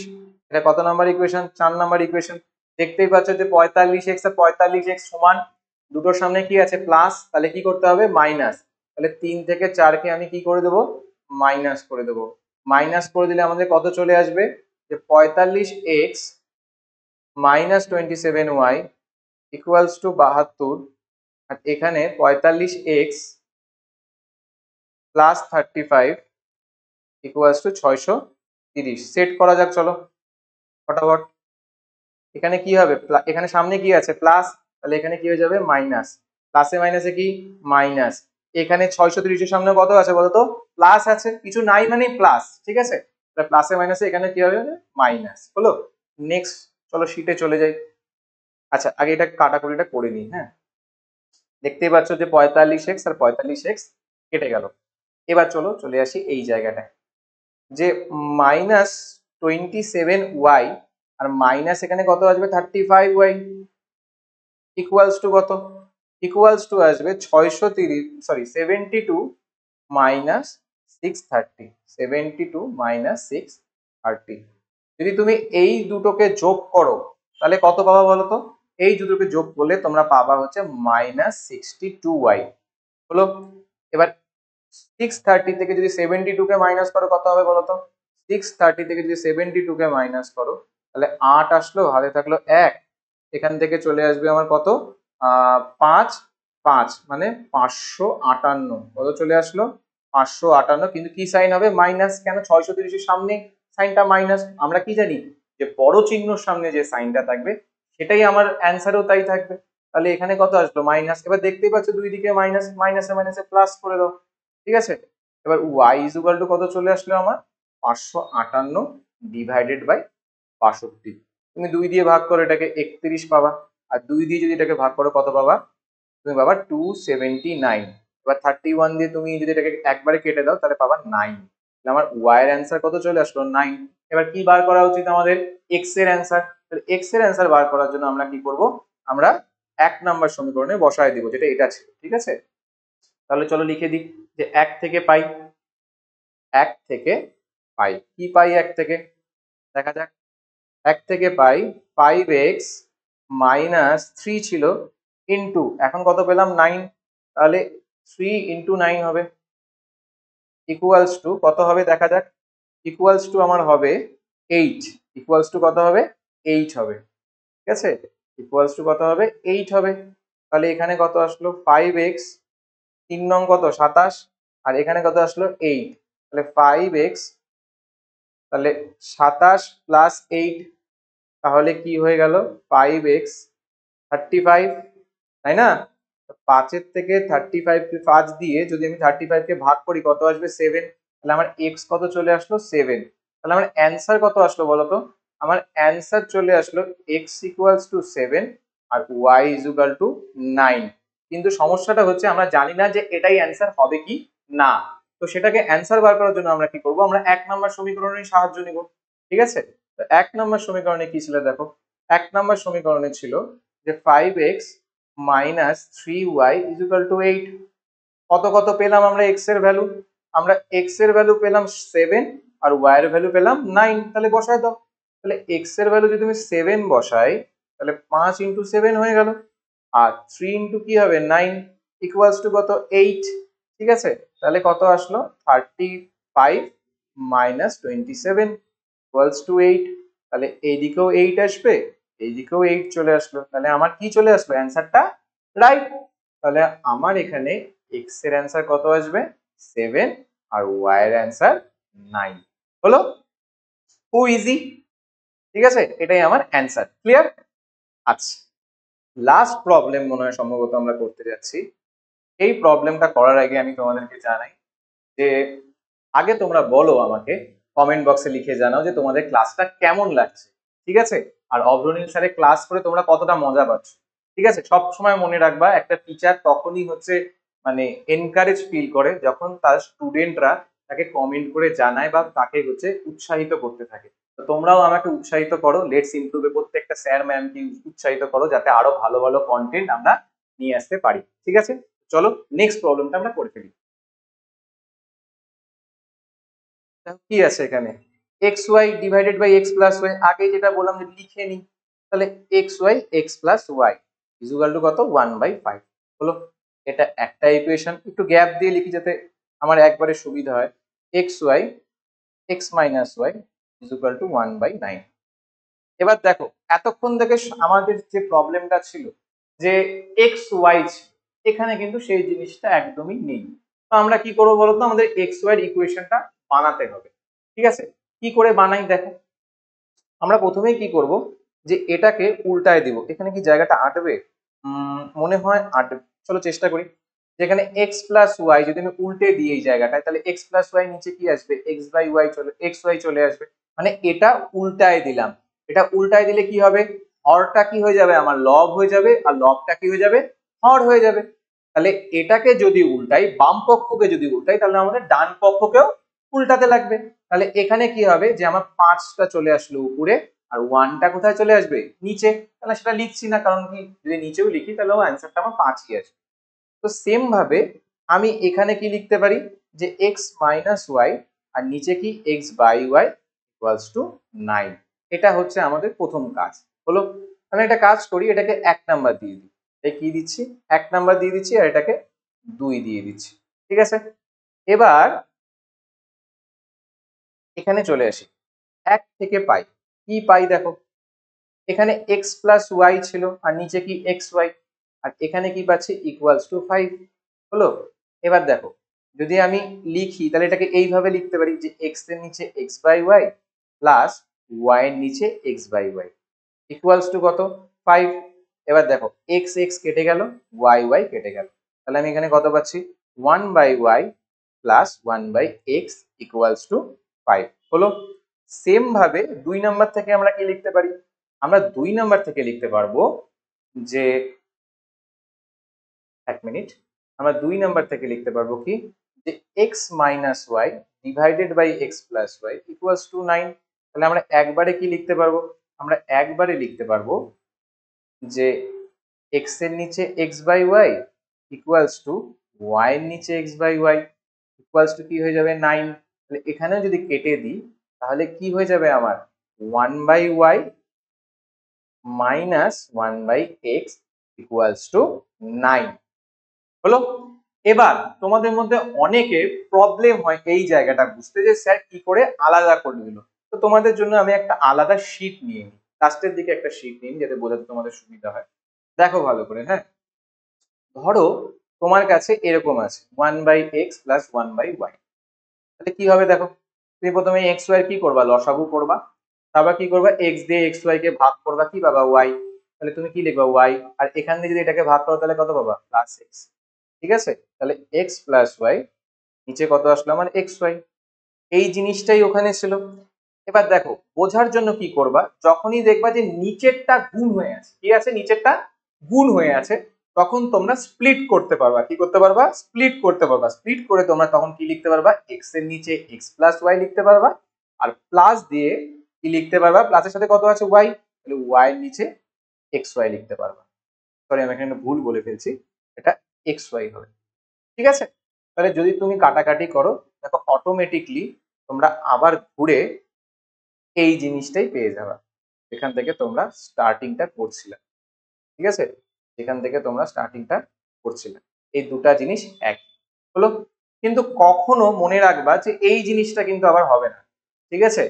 এটা কত নাম্বার ইকুয়েশন 4 নাম্বার ইকুয়েশন। দেখতেই পাচ্ছ যে 45x আর 45x সমান, দুটোর সামনে কি আছে প্লাস, তাহলে কি করতে হবে মাইনাস। তাহলে 3 থেকে 4 কে আমি কি করে দেবো মাইনাস করে দেবো। মাইনাস করে দিলে আমাদের কত চলে আসবে যে 45x minus 27y equals to 72। আর এখানে 45x plus 35 equals to 630। Set করা যাক চলো ফটাফট। এখানে কি হবে এখানে সামনে কি আছে প্লাস, তাহলে এখানে কি হয়ে যাবে মাইনাস, প্লাসে মাইনাসে কি মাইনাস। এখানে 630 এর সামনে কত আছে বলতো প্লাস আছে, কিছু নাই মানে প্লাস। ঠিক আছে, তাহলে প্লাসে মাইনাসে এখানে কি হবে মাইনাস হলো। নেক্সট চলো শীটে চলে যাই। আচ্ছা আগে এটা কাটাকুটিটা করে নিই। হ্যাঁ, দেখতেই পাচ্ছ যে 45x আর 45x কেটে গেল। এবার চলো চলে আসি এই জায়গাটায় যে -27y আর মাইনাস এখানে কত আসবে 35y ইকুয়ালস টু কত, ইকুয়ালস টু আসবে 72 মাইনাস 630, 72 মাইনাস 630। যদি তুমি এই দুটোকে যোগ করো তাহলে কত পাবা বলো তো, এই দুটোকে যোগ করলে তোমরা পাবা হচ্ছে -62y হলো। এবার 630 থেকে যদি 72 কে মাইনাস করো কত হবে বলো তো, 630 থেকে যদি 72 কে মাইনাস করো তাহলে 8 আসলো, হাতে থাকলো 1, এখান থেকে চলে আসবে আমার কত 5 5 মানে 558। কত চলে আসলো 558, কিন্তু কি সাইন হবে মাইনাস, কেন 630 এর সামনে সাইনটা মাইনাস। আমরা কি জানি যে বড় চিহ্নর সামনে যে সাইনটা থাকবে সেটাই আমার অ্যান্সারও তাই থাকবে। তাহলে এখানে কত আসলো মাইনাস। এবার দেখতেই পাচ্ছ দুই দিকে মাইনাস, মাইনাসে মাইনাসে প্লাস করে দাও। ঠিক আছে, এবার y ইজ ইকুয়াল টু কত চলে আসলো আমার 558 ডিভাইডেড বাই 62। তুমি 2 দিয়ে ভাগ করো এটাকে 31 পাবা, আর 2 দিয়ে যদি এটাকে ভাগ করো কত পাবা তুমি পাবা 279। এবার 31 দিয়ে তুমি যদি এটাকে একবারে কেটে দাও তাহলে পাবা 9। তাহলে আমার y এর অ্যান্সার কত চলে আসলো 9। এবার কি বার করা উচিত আমাদের x এর অ্যান্সার। তাহলে x এর অ্যান্সার বার করার জন্য আমরা কি করব, আমরা 1 নাম্বার সমীকরণে বসায় দিব যেটা এটা ছিল। ঠিক আছে, তাহলে চলো লিখে দিই যে 1 থেকে পাই, 1 থেকে পাই কি পাই 1 থেকে দেখা যাক। 1 থেকে পাই 5x মাইনাস 3 ছিল ইন্টু এখন কত পেলাম 9, তাহলে 3 ইন্টু 9 হবে ইকুয়ালস টু কত হবে দেখা যাক। ইকুয়ালস টু আমার হবে 8, ইকুয়ালস টু কত হবে 8 হবে। ঠিক আছে, ইকুয়ালস টু কত হবে 8 হবে। তাহলে এখানে কত আসলো 5x 3 নং কত 27, আর এখানে কত আসলো 8, তাহলে 5x তাহলে 27 প্লাস 8, তাহলে কি হয়ে গেল 5x 35, তাই না। 5 থেকে 35 কে 5 দিয়ে যদি আমি 35 কে ভাগ করি কত আসবে 7, তাহলে আমার x কত চলে আসলো 7। তাহলে আমার অ্যান্সার কত আসলো বলতো, আমার অ্যান্সার চলে আসলো x ইকুয়ালস টু 7 আর y ইজ ইকুয়াল টু 9। কিন্তু সমস্যাটা হচ্ছে আমরা জানি না যে এটাই অ্যান্সার হবে কি না। তো সেটাকে অ্যান্সার বার করার জন্য আমরা কি করব, আমরা 1 নাম্বার সমীকরণের সাহায্য নিব। ঠিক আছে, তো 1 নাম্বার সমীকরণে কি ছিল দেখো, 1 নাম্বার সমীকরণে ছিল যে 5x minus 3y is equal two 8। কত কত পেলাম আমরা x এর ভ্যালু? আমরা x এর ভ্যালু পেলাম 7 আর y এর ভ্যালু পেলাম 9। তাহলে বসায় দাও। তাহলে x এর ভ্যালু যদি আমি 7 বসাই তাহলে 5 ইন্টু 7 হয়ে গেল, আর 3 ইন্টু কি হবে 9 ইকুয়ালস টু কত 8। ঠিক আছে, তাহলে কত আসলো 35 মাইনাস 27 ইকুয়ালস টু 8। তাহলে এইদিকেও 8 আসবে, এইদিকেও 8 চলে আসলো, তাহলে আমার কি চলে আসলো অ্যান্সারটা রাইট। তাহলে আমার এখানে x এর অ্যান্সার কত আসবে 7 আর y এর অ্যান্সার 9। হলো? খুব ইজি। ঠিক আছে, এটাই আমার অ্যান্সার। ক্লিয়ার? আচ্ছা, লাস্ট প্রবলেম মনে হয় সম্ভবত আমরা করতে যাচ্ছি। এই প্রবলেমটা করার আগে আমি তোমাদেরকে জানাই যে আগে তোমরা বলো, আমাকে কমেন্ট বক্সে লিখে জানাও যে তোমাদের ক্লাসটা কেমন লাগছে। ঠিক আছে, আর অগ্রণীল স্যারের ক্লাস করে তোমরা কতটা মজা পাচ্ছ। ঠিক আছে, সব সময় মনে রাখবা একটা টিচার তখনই হচ্ছে মানে এনকারেজ ফিল করে যখন তার স্টুডেন্টরা তাকে কমেন্ট করে জানায় বা তাকে হচ্ছে উৎসাহিত করতে থাকে। তো তোমরাও আমাকে উৎসাহিত করো, লেটস ইমপ্রুভে প্রত্যেকটা স্যার ম্যামকে উৎসাহিত করো যাতে আরো ভালো ভালো কন্টেন্ট আমরা নিয়ে আসতে পারি। ঠিক আছে, চলো নেক্সট প্রবলেমটা আমরা করে ফেলি। কি আছে এখানে x y divided by x plus y, আগে যেটা বললাম যে লিখে নিই। তাহলে x y x plus y equal to কত 1/5 হলো। এটা একটা ইকুয়েশন, একটু গ্যাপ দিয়ে লিখি যাতে আমার একবারে সুবিধা হয়। X y x minus y equal to 1/9। এবার দেখো এতক্ষণ থেকে আমাদের যে প্রবলেমটা ছিল যে এক্স ওয়াই এখানে কিন্তু সেই জিনিসটা একদমই নেই। তো আমরা কি করবো বলতো, আমাদের এক্স ওয়াই এর ইকুয়েশনটা বানাতে হবে। ঠিক আছে, কি করে বানাই দেখো। আমরা প্রথমেই কি করব যে এটাকে উল্টায় দিব। এখানে কি জায়গাটা আঁটবে? মনে হয় আঁটবে, চলো চেষ্টা করি। যেখানে এক্স প্লাস ওয়াই যদি আমি উল্টে দিই এই জায়গাটায়, তাহলে এক্স প্লাস ওয়াই নিচে কি আসবে এক্স বাই ওয়াই, চলে এক্স ওয়াই চলে আসবে। মানে এটা উল্টায় দিলাম। এটা উল্টায় দিলে কি হবে, হরটা কি হয়ে যাবে আমার লব হয়ে যাবে, আর লবটা কি হয়ে যাবে হর হয়ে যাবে। তাহলে এটাকে যদি উল্টাই, বাম পক্ষকে যদি উল্টাই, তাহলে আমাদের ডান পক্ষকেও উল্টাতে লাগবে। তাহলে এখানে কি হবে যে আমার 5টা চলে আসলো উপরে, আর 1টা কোথায় চলে আসবে নিচে। তাহলে সেটা লিখছি না, কারণ কি যদি নিচেও লিখি তাহলে অ্যান্সারটা আমার 5ই আসবে। তো সেম ভাবে আমি এখানে কি লিখতে পারি যে এক্স মাইনাস ওয়াই আর নিচে কি x by y equals to 9। এটা হচ্ছে আমাদের প্রথম কাজ। হলো, আমি একটা কাজ করি, এটাকে 1 নাম্বার দিয়ে দিই। এই কি দিচ্ছি 1 নাম্বার দিয়ে দিচ্ছি, আর এটাকে 2 দিয়ে দিচ্ছি। ঠিক আছে, এবার এখানে চলে আসি। 1 থেকে পাই, কি পাই দেখো, এখানে এক্স প্লাস ওয়াই ছিল আর নিচে কি এক্স ওয়াই, আর এখানে কি পাচ্ছি ইকুয়ালস টু 5। হলো, এবার দেখো যদি আমি লিখি তাহলে এটাকে এইভাবে লিখতে পারি যে এক্স এর নিচে x by y plus y এর নিচে x by y equals to কত 5। এবার দেখো এক্স এক্স কেটে গেল, ওয়াই ওয়াই কেটে গেল, তাহলে আমি এখানে কত পাচ্ছি 1/y plus 1/x equals to 5। হলো, সেম ভাবে 2 নাম্বার থেকে আমরা কি লিখতে পারি, আমরা 2 নাম্বার থেকে লিখতে পারবো যে 1 মিনিট, আমরা 2 নাম্বার থেকে লিখতে পারবো কি যে x minus y divided by x plus y equals to 9। তাহলে আমরা একবারে কি লিখতে পারবো, আমরা একবারে লিখতে পারবো যে x এর নিচে x by y equals to y এর নিচে x by y equals to কি হয়ে যাবে 9। তাহলে এখানেও যদি কেটে দিই তাহলে কি হয়ে যাবে আমার 1/y minus 1/x equals to 9। হলো, এবার তোমাদের মধ্যে অনেকে প্রবলেম হয় এই জায়গাটা বুঝতে যে স্যার কি করে আলাদা করে দিল। তো তোমাদের জন্য আমি একটা আলাদা শীট নিয়ে নিই, লাস্টের দিকে একটা শীট নিন যাতে বোঝাতে তোমাদের সুবিধা হয়। দেখো ভালো করে, হ্যাঁ ধরো তোমার কাছে এরকম আছে 1/x প্লাস 1/y। তাহলে কি হবে দেখো, তুমি প্রথমে এক্স ওয়াই কি করবা লসাগু করবা, তারপর কি করবা এক্স দিয়ে এক্স ওয়াই কে ভাগ করবা, কি পাবা ওয়াই, তাহলে তুমি কি লিখবা ওয়াই, আর এখান দিয়ে যদি এটাকে ভাগ করো তাহলে কত পাবা প্লাস এক্স। ঠিক আছে, তাহলে এক্স প্লাস ওয়াই নিচে কত আসলো আমার এক্স ওয়াই, এই জিনিসটাই ওখানে ছিল। এবার দেখো বোঝার জন্য কি করবা, যখনই দেখবা যে নিচেরটা গুণ হয়ে আছে, কি আছে নিচেরটা গুণ হয়ে আছে, তখন তোমরা স্প্লিট করতে পারবা। কি করতে পারবা স্প্লিট করতে পারবা। স্প্লিট করে তোমরা তখন কি লিখতে পারবা এক্স এর নিচে এক্স প্লাস ওয়াই লিখতে পারবা, আর প্লাস দিয়ে কি লিখতে পারবা প্লাসের সাথে কত আছে ওয়াই, তাহলে ওয়াই এর নিচে এক্স ওয়াই লিখতে পারবা। সরি আমি এখানে ভুল বলে ফেলছি, এটা এক্স ওয়াই হবে। ঠিক আছে, তাহলে যদি তুমি কাটাকাটি করো দেখো অটোমেটিকলি তোমরা আবার ঘুরে এই জিনিসটাই পেয়ে যাবে, এখান থেকে তোমরা স্টার্টিংটা করছিলে। ঠিক আছে, এখান থেকে তোমরা স্টার্টিংটা করছিলে, এই দুটা জিনিস এক হলো। কিন্তু কখনো মনে রাখবা যে এই জিনিসটা কিন্তু আবার হবে না। ঠিক আছে,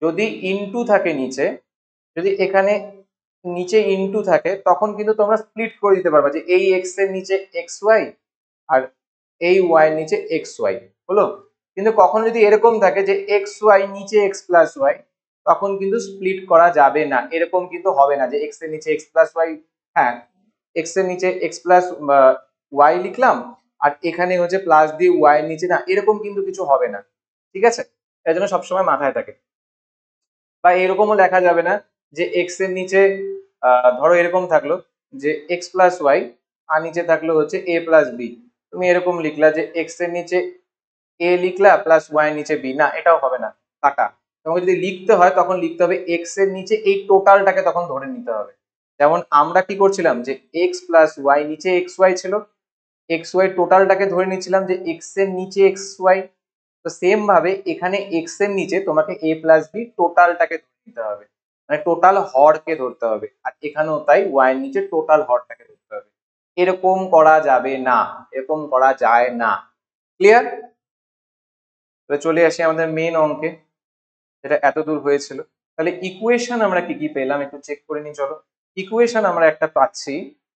যদি ইনটু থাকে নিচে, যদি এখানে নিচে ইনটু থাকে তখন কিন্তু তোমরা স্প্লিট করে দিতে পারবা যে এই এক্স এর নিচে এক্স ওয়াই আর এই ওয়াই এর নিচে এক্স ওয়াই হলো। কিন্তু কখনো যদি এরকম থাকে যে এক্স ওয়াই নিচে এক্স প্লাস ওয়াই, তখন কিন্তু স্প্লিট করা যাবে না, এরকম কিন্তু হবে না যে এক্স এর নিচে এক্স প্লাস ওয়াই, হ্যাঁ এক্স এর নিচে এক্স প্লাস ওয়াই লিখলাম আর এখানে হচ্ছে প্লাস দিয়ে ওয়াই এর নিচে, না এরকম কিন্তু কিছু হবে না। ঠিক আছে, এর জন্য সবসময় মাথায় থাকে। বা এরকমও লেখা যাবে না যে এক্স এর নিচে ধরো এরকম থাকলো যে এক্স প্লাস ওয়াই আর নিচে থাকলো হচ্ছে এ প্লাস বি, তুমি এরকম লিখলা যে এক্স এর নিচে এ লিখলা প্লাস ওয়াই এর নিচে বি, না এটাও হবে না, কাটা। তোমাকে যদি লিখতে হয় তখন লিখতে হবে এক্স এর নিচে এই টোটালটাকে তখন ধরে নিতে হবে। যেমন আমরা কি করছিলাম যে এক্স প্লাস ওয়াই নিচে এক্স ওয়াই ছিল, এক্স ওয়াই টোটালটাকে ধরে নিচ্ছিলাম যে এক্স এর নিচে এক্স ওয়াই। তো সেম ভাবে এখানে এক্স এর নিচে তোমাকে এ প্লাস বি টোটালটাকে ধরে নিতে হবে, মানে টোটাল হরকে ধরতে হবে, আর এখানেও তাই ওয়াই এর নিচে টোটাল হরটাকে ধরতে হবে। এরকম করা যাবে না, এরকম করা যায় না। ক্লিয়ার? তাহলে চলে আসি আমাদের মেন অঙ্কে, যেটা এত দূর হয়েছিল। তাহলে ইকুয়েশন আমরা কি কি পেলাম একটু চেক করে নি চলো। ইকুয়েশন আমরা একটা পাচ্ছি,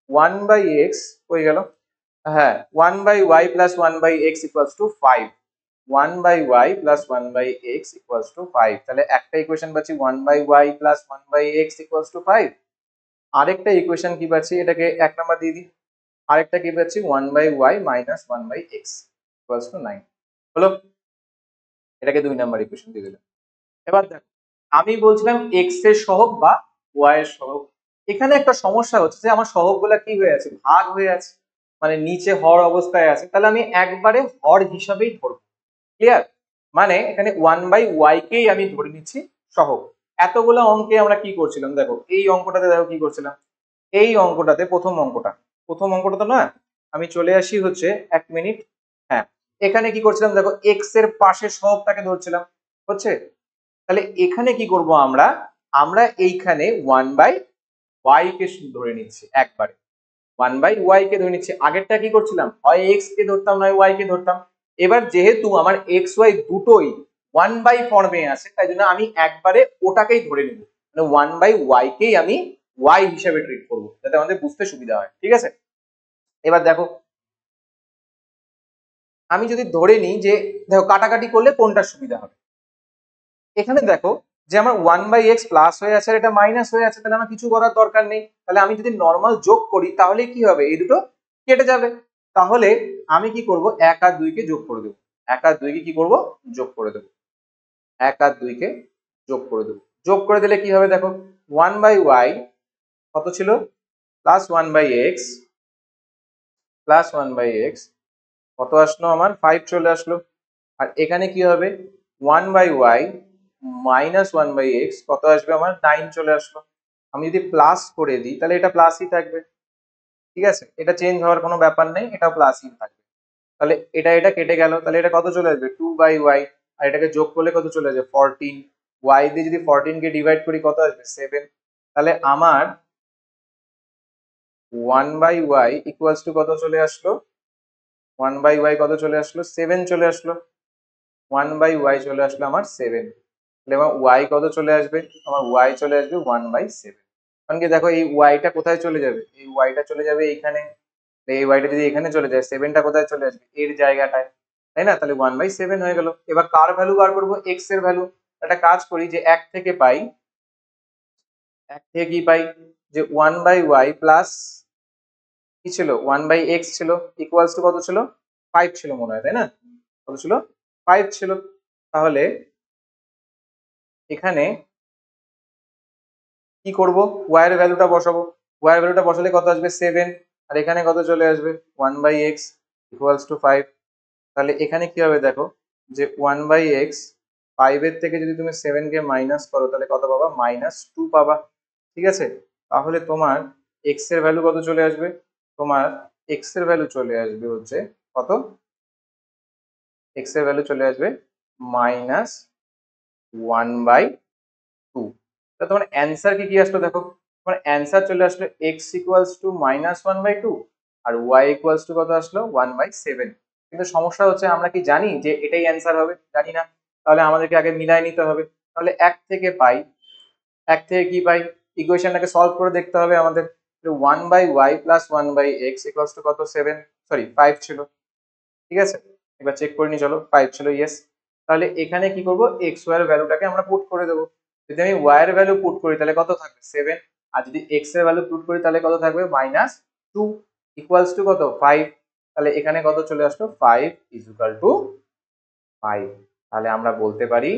ওয়ান বাই এক্স হয়ে গেল, হ্যাঁ one by y plus one by x equals to five, one by y plus one by x equals to five. তাহলে একটা ইকুয়েশন পাচ্ছি one by y plus one by x equals to five. আরেকটা equation কি পাচ্ছি, এটাকে এক number দিয়ে দিই, আরেকটা কি পাচ্ছি one by y minus one by x equals to nine হলো। এটাকে দুই নাম্বার ইকুয়েশন দিয়ে দিলাম। এবার দেখো আমি বলছিলাম এক্স এর সহগ বা ওয়াই এর সহগ, এখানে একটা সমস্যা হচ্ছে যে আমার সহগ গুলা কি হয়ে আছে, ভাগ হয়ে আছে, মানে নিচে হর অবস্থায় আছে, তাহলে আমি একবারে হর হিসাবেই ধরবো। ক্লিয়ার? মানে এখানে ওয়ান বাই ওয়াই কেই আমি ধরে নিচ্ছি সহগ। এতগুলো অঙ্কে আমরা কি করছিলাম দেখো, এই অঙ্কটাতে দেখো কি করছিলাম, এই অঙ্কটাতে প্রথম অঙ্কটা তো না, আমি চলে আসি হচ্ছে এক মিনিট, হ্যাঁ এখানে কি করছিলাম দেখো এক্স এর পাশে সহগটাকে ধরছিলাম, হচ্ছে। তাহলে এখানে কি করব আমরা, আমরা এইখানে ওয়ান বাই ওয়াই কে ধরে নিচ্ছি একবারে, ওয়ান বাই ওয়াই কে ধরে নিচ্ছি। আগেরটা কি করছিলাম, হয় এক্স কে ধরতাম নয় ওয়াই কে ধরতাম। এবার যেহেতু আমার এক্স ওয়াই দুটোই ওয়ান বাই ফর্মে আছে, তাই জন্য আমি একবারে ওটাকেই ধরে নিব, মানে ওয়ান বাই ওয়াই কেই আমি ওয়াই হিসেবে ট্রিট করবো, যাতে আমাদের বুঝতে সুবিধা হয়। ঠিক আছে, এবার দেখো আমি যদি ধরে নিই যে দেখো কাটাকাটি করলে কোনটা সুবিধা হবে, এখানে দেখো যে আমার ওয়ান বাই এক্স প্লাস হয়ে আছে আর এটা মাইনাস হয়ে আছে, তাহলে আমার কিছু করার দরকার নেই। তাহলে আমি যদি নর্মাল যোগ করি তাহলে কি হবে, এই দুটো কেটে যাবে। তাহলে আমি কি করব, এক আর দুইকে যোগ করে দেবো, এক আর দুইকে কি করব, যোগ করে দেবো, এক আর দুইকে যোগ করে দেবো। যোগ করে দিলে কি হবে দেখো, ওয়ান বাই ওয়াই কত ছিল, plus one by x, plus one by x কত আসলো আমার, ফাইভ চলে আসলো। আর এখানে কি হবে, one by y minus one by x কত আসবে আমার, নাইন চলে আসলো। আমি যদি প্লাস করে দিই তাহলে এটা প্লাসই থাকবে। ঠিক আছে, এটা চেঞ্জ হওয়ার কোনো ব্যাপার নেই, এটা প্লাসই থাকবে। তাহলে এটা এটা কেটে গেল, তাহলে এটা কত চলে আসবে, টু বাই ওয়াই, আর এটাকে যোগ করলে কত চলে আসবে, ফোরটিন। ওয়াই দিয়ে যদি 14 কে ডিভাইড করি কত আসবে, সেভেন। তাহলে আমার one by y equals to কত চলে আসলো, ওয়ান বাই ওয়াই কত চলে আসলো, সেভেন চলে আসলো। ওয়ান বাই ওয়াই চলে আসলো আমার সেভেন। তাহলে আমার ওয়াই কত চলে আসবে, আমার ওয়াই চলে আসবে ওয়ান বাই সেভেন। কারণ কি দেখো এই ওয়াইটা কোথায় চলে যাবে, এই ওয়াইটা চলে যাবে এইখানে, এই ওয়াইটা যদি এখানে চলে যায় সেভেনটা কোথায় চলে আসবে, এর জায়গাটায়, তাই না? তাহলে ওয়ান বাই সেভেন হয়ে গেল। এবার কার ভ্যালু বার করবো, এক্স এর ভ্যালু। একটা কাজ করি যে এক থেকে পাই, এক থেকে কি পাই, যে ওয়ান বাই ওয়াই প্লাস কি ছিল, ওয়ান বাই এক্স ছিল, ইকুয়ালস টু কত ছিল, ফাইভ ছিল মনে হয়, তাই না? কত ছিল, ফাইভ ছিল। তাহলে এখানে কি করব, ওয়াই এর ভ্যালুটা বসাবো, ওয়াই এর ভ্যালুটা বসালে কত আসবে, সেভেন। আর এখানে কত চলে আসবে, one by x equals to five. তাহলে এখানে কি হবে দেখো, যে ওয়ান বাই এক্স, ফাইভ এর থেকে যদি তুমি সেভেন কে মাইনাস করো তাহলে কত পাবা, মাইনাস টু পাবা। ঠিক আছে, তাহলে তোমার এক্স এর ভ্যালু কত চলে আসবে, তোমার এক্স এর ভ্যালু চলে আসবে হচ্ছে কত, এক্স এর ভ্যালু চলে আসবে -1/2। তোমার অ্যান্সার কি আসলো দেখো, তোমার অ্যান্সার চলে আসলো এক্স ইকুয়ালস টু -1/2 আর ওয়াই ইকুয়ালস টু কত আসলো 1/7। কিন্তু সমস্যা হচ্ছে আমরা কি জানি যে এটাই অ্যান্সার হবে, জানি না। তাহলে আমাদেরকে আগে মিলাই নিতে হবে। তাহলে এক থেকে কি পাই, ইকুয়েশনটাকে সলভ করে দেখতে হবে আমাদের। 1/y plus 1/x equals to কত 7, সরি 5 ছিল, ঠিক আছে। এবার চেক করে নি, চলো 5 ছিল, ইয়েস। তাহলে এখানে কি করব, এক্স ওয়াই এর ভ্যালুটাকে আমরা পুট করে দেবো। যদি আমি ওয়াই এর ভ্যালু পুট করি তাহলে কত থাকবে 7, আর যদি এক্স এর ভ্যালু পুট করি তাহলে কত থাকবে -2 ইকুয়ালস টু কত 5। তাহলে এখানে কত চলে আসলো 5 ইজ ইকুয়াল টু 5। তাহলে আমরা বলতে পারি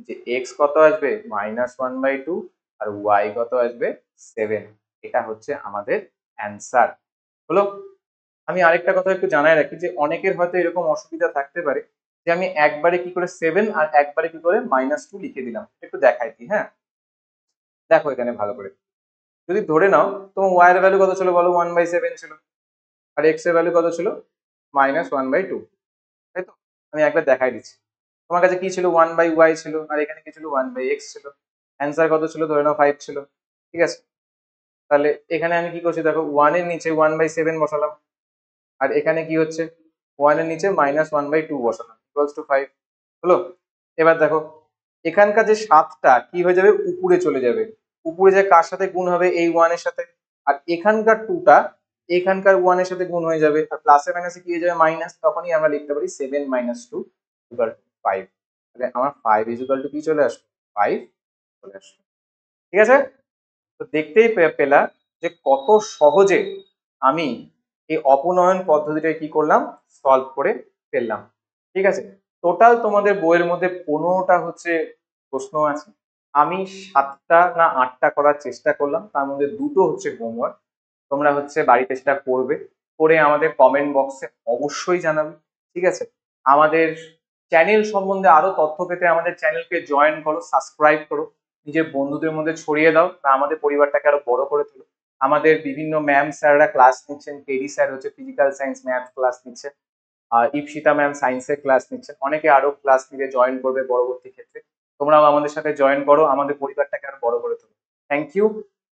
যে এক্স কত আসবে -1/2 আর ওয়াই কত আসবে 7। এটা হচ্ছে আমাদের অ্যান্সার হলো। আমি আরেকটা কথা একটু জানাই রাখি যে অনেকের হয়তো এরকম অসুবিধা থাকতে পারে যে আমি একবারে কি করে 7 আর একবারে কি করে -2 লিখে দিলাম। একটু দেখাই দিই, হ্যাঁ দেখো এখানে ভালো করে। যদি ধরে নাও তোমার ওয়াই এর ভ্যালু কত ছিল বলো, 1/7 ছিল, আর এক্স এর ভ্যালু কত ছিল -1/2, তাই তো। আমি একবার দেখাই দিচ্ছি। তোমার কাছে কি ছিল, 1/y ছিল, আর এখানে কি ছিল 1/x ছিল। অ্যান্সার কত ছিল, ধরে নাও 5 ছিল, ঠিক আছে। তাহলে এখানে আমি কি করছি দেখো, 1 এর নিচে 1/7 বসালাম, আর এখানে কি হচ্ছে 1 এর নিচে -1/2 বসালাম, ইকুয়ালস টু 5 হলো। এবার দেখো এখানকার যে 7টা কি হয়ে যাবে, উপরে চলে যাবে। উপরে যে কার সাথে গুণ হবে, এই 1 এর সাথে। আর এখানকার 2টা এখানকার 1 এর সাথে গুণ হয়ে যাবে, আর প্লাসে মাইনাসে কি হয়ে যাবে মাইনাস। তখনই আমরা লিখতে পারি 7 - 2 ইকুয়াল টু 5। তাহলে আমার 5 ইজ ইকুয়াল টু কি চলে আসলো, 5 চলে আসলো, ঠিক আছে। তো দেখতেই পেলা যে কত সহজে আমি এই অপনয়ন পদ্ধতিটা কি করলাম, সলভ করে ফেললাম, ঠিক আছে। টোটাল তোমাদের বইয়ের মধ্যে 15টা হচ্ছে প্রশ্ন আছে। আমি 7টা না 8টা করার চেষ্টা করলাম, তার মধ্যে 2টো হচ্ছে হোমওয়ার্ক। তোমরা হচ্ছে বাড়িতে সেটা করবে, করে আমাদের কমেন্ট বক্সে অবশ্যই জানাবে, ঠিক আছে। আমাদের চ্যানেল সম্বন্ধে আরো তথ্য পেতে আমাদের চ্যানেলকে জয়েন করো, সাবস্ক্রাইব করো, নিজের বন্ধুদের মধ্যে ছড়িয়ে দাও, তা আমাদের পরিবারটাকে আরো বড় করে তোলো। আমাদের বিভিন্ন ম্যাম স্যাররা ক্লাস নিচ্ছেন, কেডি স্যার হচ্ছে ফিজিক্যাল সায়েন্স ম্যাথ ক্লাস নিচ্ছেন, আর ইপসিতা ম্যাম সায়েন্সের ক্লাস নিচ্ছেন, অনেকে আরো ক্লাস নিয়ে জয়েন করবে পরবর্তী ক্ষেত্রে। তোমরাও আমাদের সাথে জয়েন করো, আমাদের পরিবারটাকে আরো বড় করে তোলো। Thank you.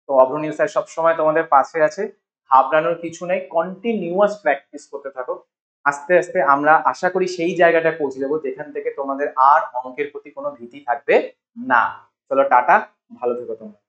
তো অগ্রণী স্যার সবসময় তোমাদের পাশে আছে, ঘাবড়ানোর কিছু নেই, কন্টিনিউয়াস প্র্যাকটিস করতে থাকো। আস্তে আস্তে আমরা আশা করি সেই জায়গাটায় পৌঁছে যাবো যেখান থেকে তোমাদের আর অঙ্কের প্রতি কোনো ভীতি থাকবে না। চলো টাটা, ভালো থেকো তোমরা।